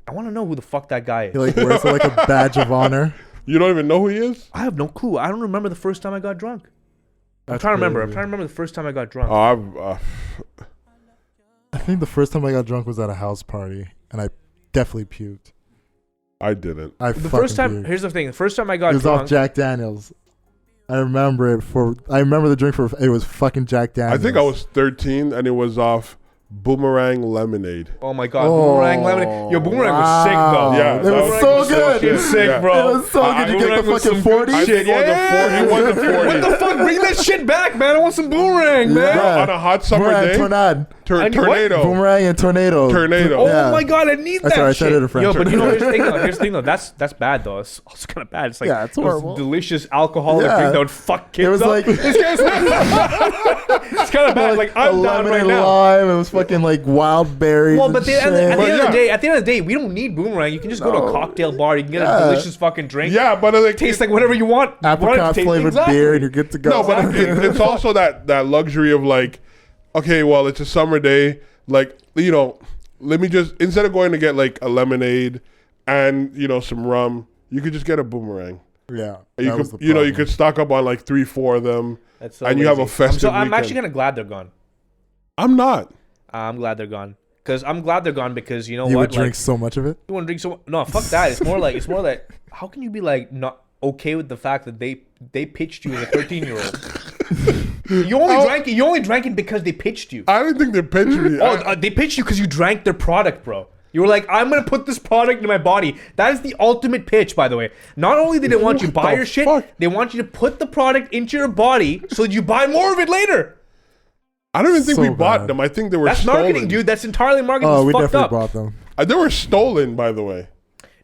I want to know who the fuck that guy is. He like wears it like a badge of honor. You don't even know who he is? I have no clue. I don't remember the first time I got drunk. I'm That's trying to remember. I'm crazy. trying to remember the first time I got drunk. Oh, I think the first time I got drunk was at a house party, and I definitely puked. I didn't. I The fucking first time, puked. here's the thing. The first time I got It was drunk, off Jack Daniels. I remember it I remember the drink for it was fucking Jack Daniels. I think I was 13 and it was off Boomerang Lemonade. oh my god, Boomerang Lemonade. Yo, Boomerang was sick though. Yeah, it that was was so so good. shit. Sick, Yeah. bro. It was so good. You get the fucking 40. I think it was a 40. It was a 40. What the fuck? Bring that shit back, man. I want some Boomerang, man. Yeah. On a hot summer Boomerang day. Tornado. I need what? Tornado. Boomerang and tornado. Tornado. Oh Yeah. my god, I need That's that right, I shit. said it in French. Yo, but you know, here's the thing though. That's bad though. It's kind of bad. It's like Yeah, it's those horrible. delicious alcoholic Yeah. drink that would fuck kids It was up. like It's kind of bad. Like a I'm down lemon right and now. lime. It was fucking like wild berries. Well, but and at the shit. end of the yeah. day, we don't need Boomerang. You can just go to a cocktail bar. You can get Yeah. a delicious fucking drink. Yeah, but like, Tastes like whatever you want. apricot flavored beer, and you're good to go. no, but it's also that luxury of like, okay, well, it's a summer day. Like, you know, let me just, instead of going to get like a lemonade and, you know, some rum, you could just get a Boomerang. yeah, And you that was could, the you know, you problem. could stock up on like 3-4 of them. That's so And you have a lazy. festive I'm actually weekend. kind of glad they're gone. I'm not. I'm glad they're gone. I'm glad they're gone because you know You what? would drink Like, so much of it. you want to drink so no, fuck that. It's more like how can you be like not okay with the fact that they pitched you as a 13-year-old? You only drank it because they pitched you. I didn't think they pitched me. They pitched you because you drank their product, bro. You were like, I'm gonna put this product in my body. That is the ultimate pitch, by the way. Not only did they want you to buy the your shit, fuck? they want you to put the product into your body so that you buy more of it later. I don't even think So we bought bad. them. I think they were That's stolen. marketing, dude. That's entirely marketing. Oh, It's we fucked definitely up. bought them. They were stolen, by the way.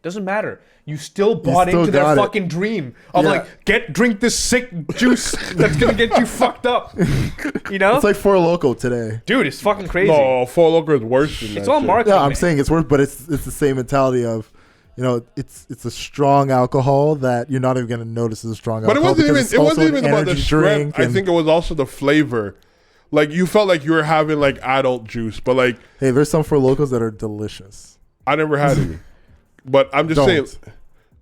Doesn't matter. You still bought still into their got it. fucking dream of Yeah. like, drink this sick juice that's gonna get you fucked up. You know? It's like Four Loko today. Dude, it's fucking crazy. No, Four Loko is worse than that. It's all shit. marketing. Yeah, I'm man. saying it's worse, but it's the same mentality of, you know, it's a strong alcohol that you're not even gonna notice is a strong But alcohol. it wasn't because it's also an even about the energy strength. I and- think it was also the flavor. Like you felt like you were having like adult juice, but like Hey, there's some Four Locos that are delicious. I never had any. But I'm just Don't. saying,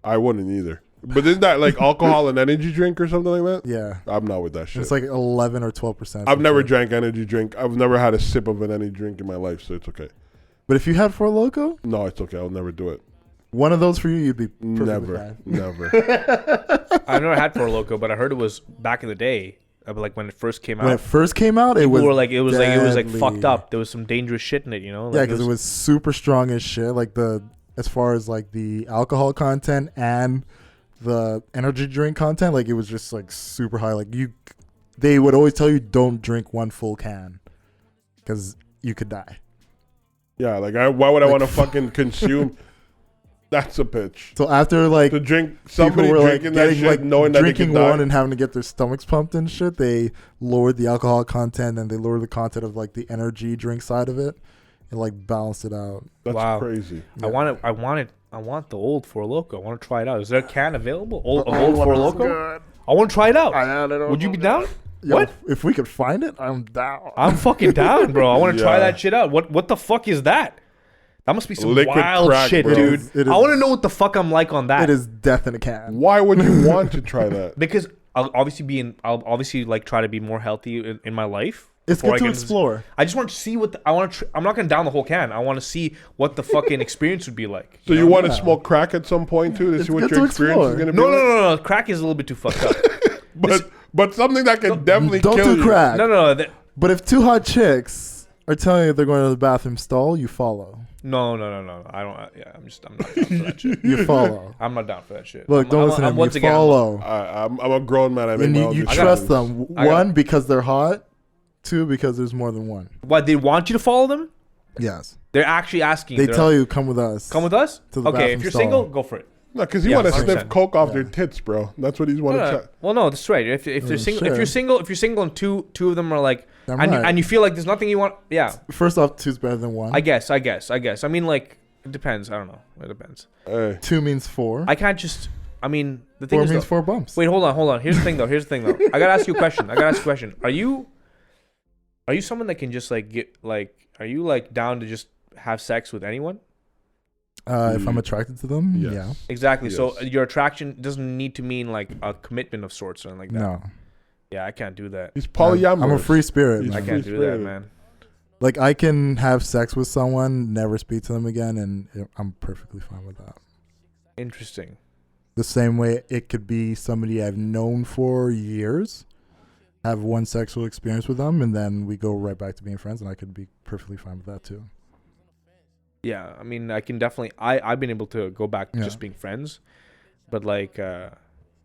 I wouldn't either. But isn't that like alcohol and energy drink or something like that? Yeah, I'm not with that shit. it's like 11 or 12%. I've never drank energy drink. I've never had a sip of an energy drink in my life, so it's okay. But if you had Four Loko, No, it's okay. I'll never do it. one of those for you, you'd be perfectly Never, fine. never. I've never had Four Loko, but I heard it was back in the day, like when it first came out. When it first came out, it People was were like, it was like deadly. fucked up. There was some dangerous shit in it, you know? Like, Yeah, because it was super strong as shit. Like as far as like the alcohol content and the energy drink content, like it was just like super high. Like they would always tell you don't drink one full can because you could die. Yeah, like why would I want to fucking consume? That's a pitch. So after like To drink people somebody were like drinking that getting shit, like knowing that they drinking could die. one and having to get their stomachs pumped and shit, they lowered the alcohol content and they lowered the content of like the energy drink side of it and like balanced it out. That's Wow. crazy. I want the old Four Loko. I want to try it out. Is there a can available? Old one Four is Loko? good. I want to try it out. I had it. Would you be down? Yo, What? If we could find it, I'm down. I'm fucking down, bro. I want to try Yeah. that shit out. What the fuck is that? That must be some Liquid wild crack, shit, bro. dude. It is- I want to know what the fuck I'm like on that. It is death in a can. Why would you want to try that? Because I'll obviously like try to be more healthy in my life. It's before good I to get into this. explore. I just want to see what I want to. I'm not gonna down the whole can. I want to see what the fucking experience would be like. So you want to smoke crack at some point too to It's see what good your to experience explore. is going to be No, like? no. Crack is a little bit too fucked up. But something that can definitely Don't kill do you. crack. No. But if two hot chicks are telling you they're going to the bathroom stall, you follow. No. I don't. Yeah, I'm not down for that shit. You follow. I'm not down for that shit. Look, don't listen to I'm him. once You again, follow. I'm a grown man. I make And my you, own you decisions. trust them. I got- One, because they're hot. Two, because there's more than one. What, they want you to follow them? Yes. They're actually asking. They They're tell like, you, come with us. come with us. to the Okay, bathroom if you're stall. single, go for it. No, because you Yeah, want to 100%. sniff coke off their Yeah. tits, bro. That's what he's want to try. Well, no, that's right. If they're single, sure. if you're single, and two of them are like, Damn and right. you feel like there's nothing you want. Yeah, First off, two's better than one. I guess. I mean, like, it depends. I don't know. It depends. Hey. Two means four. I can't just. I mean, the thing Four is, means though, four bumps. wait, hold on. Here's the thing, though. I gotta ask you a question. Are you someone that can just like get like? Are you like down to just have sex with anyone? If I'm attracted to them, Yes. yeah. Exactly. So Yes. your attraction doesn't need to mean like a commitment of sorts or something like that. No. Yeah, I can't do that. He's polyamorous. I'm a free spirit. He's I Man. can't do that, free-spirited. man. Like, I can have sex with someone, never speak to them again, and I'm perfectly fine with that. Interesting. The same way it could be somebody I've known for years, have one sexual experience with them, and then we go right back to being friends, and I could be perfectly fine with that too. Yeah, I mean, I can definitely. I've been able to go back to Yeah. just being friends, but like,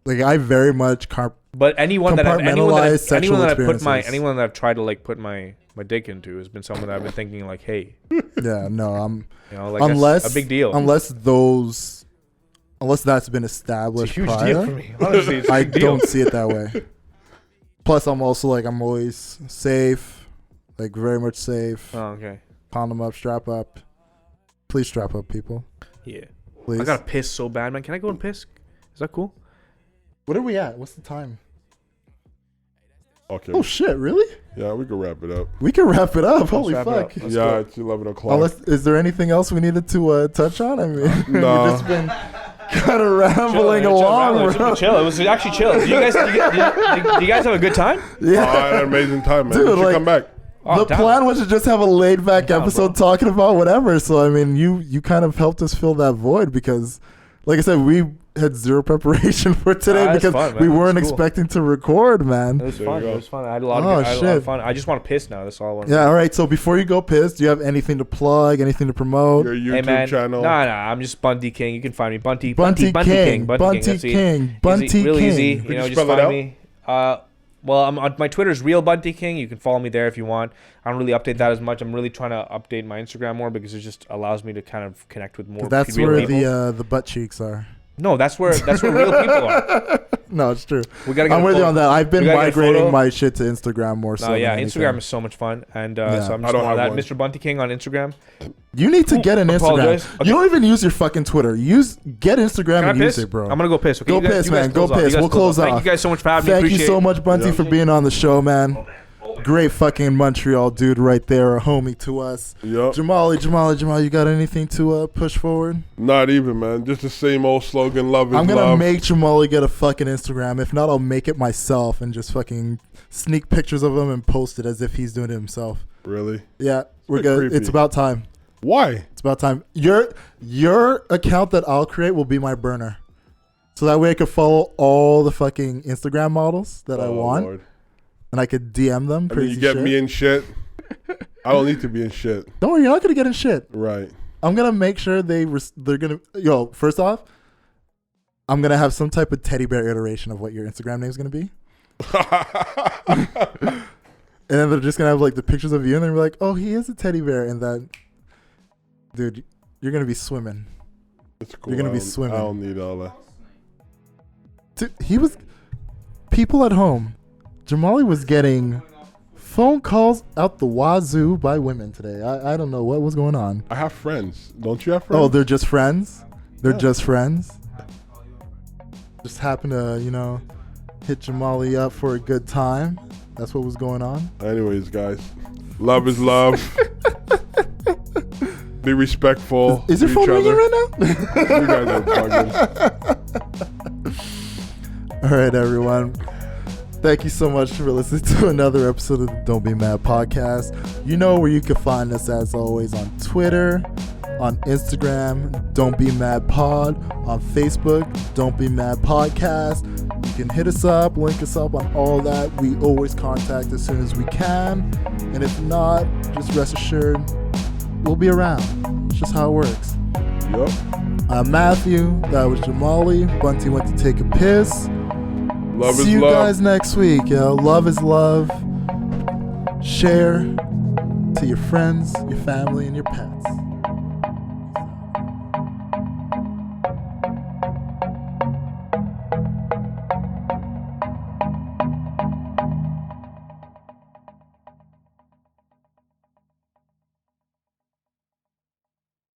Like, I very much but anyone that I've Compartmentalize sexual put my experiences. anyone that I've tried to like put my dick into has been someone that I've been thinking like, hey, yeah, no, I'm you know, like unless that's a big deal. unless that's been It's a established huge prior, deal for me. Honestly, it's a I big deal. don't see it that way. Plus, I'm always safe, like very much safe. Oh, okay. Condom up, strap up. Please strap up, people. Yeah. Please. I gotta piss so bad, man. Can I go and piss? Is that cool? What are we at? What's the time? Okay. Oh shit! Really? Yeah, we can wrap it up. We can wrap it up. Holy wrap it fuck! up. Let's yeah, go. it's 11 o'clock. Unless, is there anything else we needed to touch on? I mean, No. we've just been kind of rambling along, bro. Chill. It was actually chill. Do you guys have a good time? Yeah. I had an amazing time, man. Dude, you should like- come back. Oh, The plan was to just have a laid back down, episode bro. talking about whatever. So I mean, you kind of helped us fill that void because, like I said, we had zero preparation for today That's because fun, man. we That's weren't cool. expecting to record, man. It was There fun. you go. It was fun. I had a lot Oh, of shit. fun. I just want to piss now. That's all I want. Yeah. All right. So before you go piss, do you have anything to plug? Anything to promote? Your YouTube Hey man, channel. Nah, I'm just Bunty King. You can find me Bunty Bunty King. Bunty King. Bunty That's easy. King. Bunty Easy, real King. easy. Could You know, you just spell it find out? me. Well, I'm on my Twitter's real Bunty King. You can follow me there if you want. I don't really update that as much. I'm really trying to update my Instagram more because it just allows me to kind of connect with more. That's real where people. the butt cheeks are. No, that's where real people are. No, it's true. We gotta get. I'm a with you photo. on that. I've been We gotta get a migrating photo. my shit to Instagram more so. No, yeah, than Instagram anything. is so much fun, and Yeah. so I'm I just don't on that. have one. Mr. Bunty King on Instagram. You need to get an Instagram. apologize. Okay. You don't even use your fucking Twitter. Get Instagram Can I and piss? use it, bro. I'm gonna go piss. Okay, Go you guys- piss, you guys man. Go close off. piss. You guys We'll close Thank off. you guys so much for having me. Thank you Appreciate so it. much, Bunty, Yeah. for being on the show, man. Great fucking Montreal dude right there, a homie to us. Yup. Jamal, you got anything to push forward? Not even, man. Just the same old slogan, love is I'm gonna love. make Jamal get a fucking Instagram. If not, I'll make it myself and just fucking sneak pictures of him and post it as if he's doing it himself. Really? Yeah, we're bit good. creepy. It's about time. Why? It's about time. Your account that I'll create will be my burner. So that way I could follow all the fucking Instagram models that I Oh, want. Lord. And I could DM them And then crazy you get shit. me in shit. I don't need to be in shit. Don't worry, you're not gonna get in shit. Right. I'm gonna make sure they're gonna. Yo, first off, I'm gonna have some type of teddy bear iteration of what your Instagram name is gonna be, and then they're just gonna have like the pictures of you, and they're like, "Oh, he is a teddy bear," and then, dude, you're gonna be swimming. It's cool. You're gonna be I swimming. don't need all that. Dude, people at home, Jamali was getting phone calls out the wazoo by women today. I don't know what was going on. I have friends. Don't you have friends? Oh, they're just friends? They're Yeah. just friends? Just happen to, hit Jamali up for a good time. That's what was going on. Anyways, guys, love is love. Be respectful. Is your to phone each ringing other. right now? You guys are bugging. All right, everyone. Thank you so much for listening to another episode of the Don't Be Mad podcast. You know where you can find us, as always, on Twitter, on Instagram, Don't Be Mad Pod, on Facebook, Don't Be Mad Podcast. You can hit us up, link us up on all that. We always contact as soon as we can. And if not, just rest assured, we'll be around. It's just how it works. Yup. I'm Matthew. That was Jamali. Bunty went to take a piss. Love See is you love. guys next week, yo. Love is love. Share to your friends, your family, and your pets.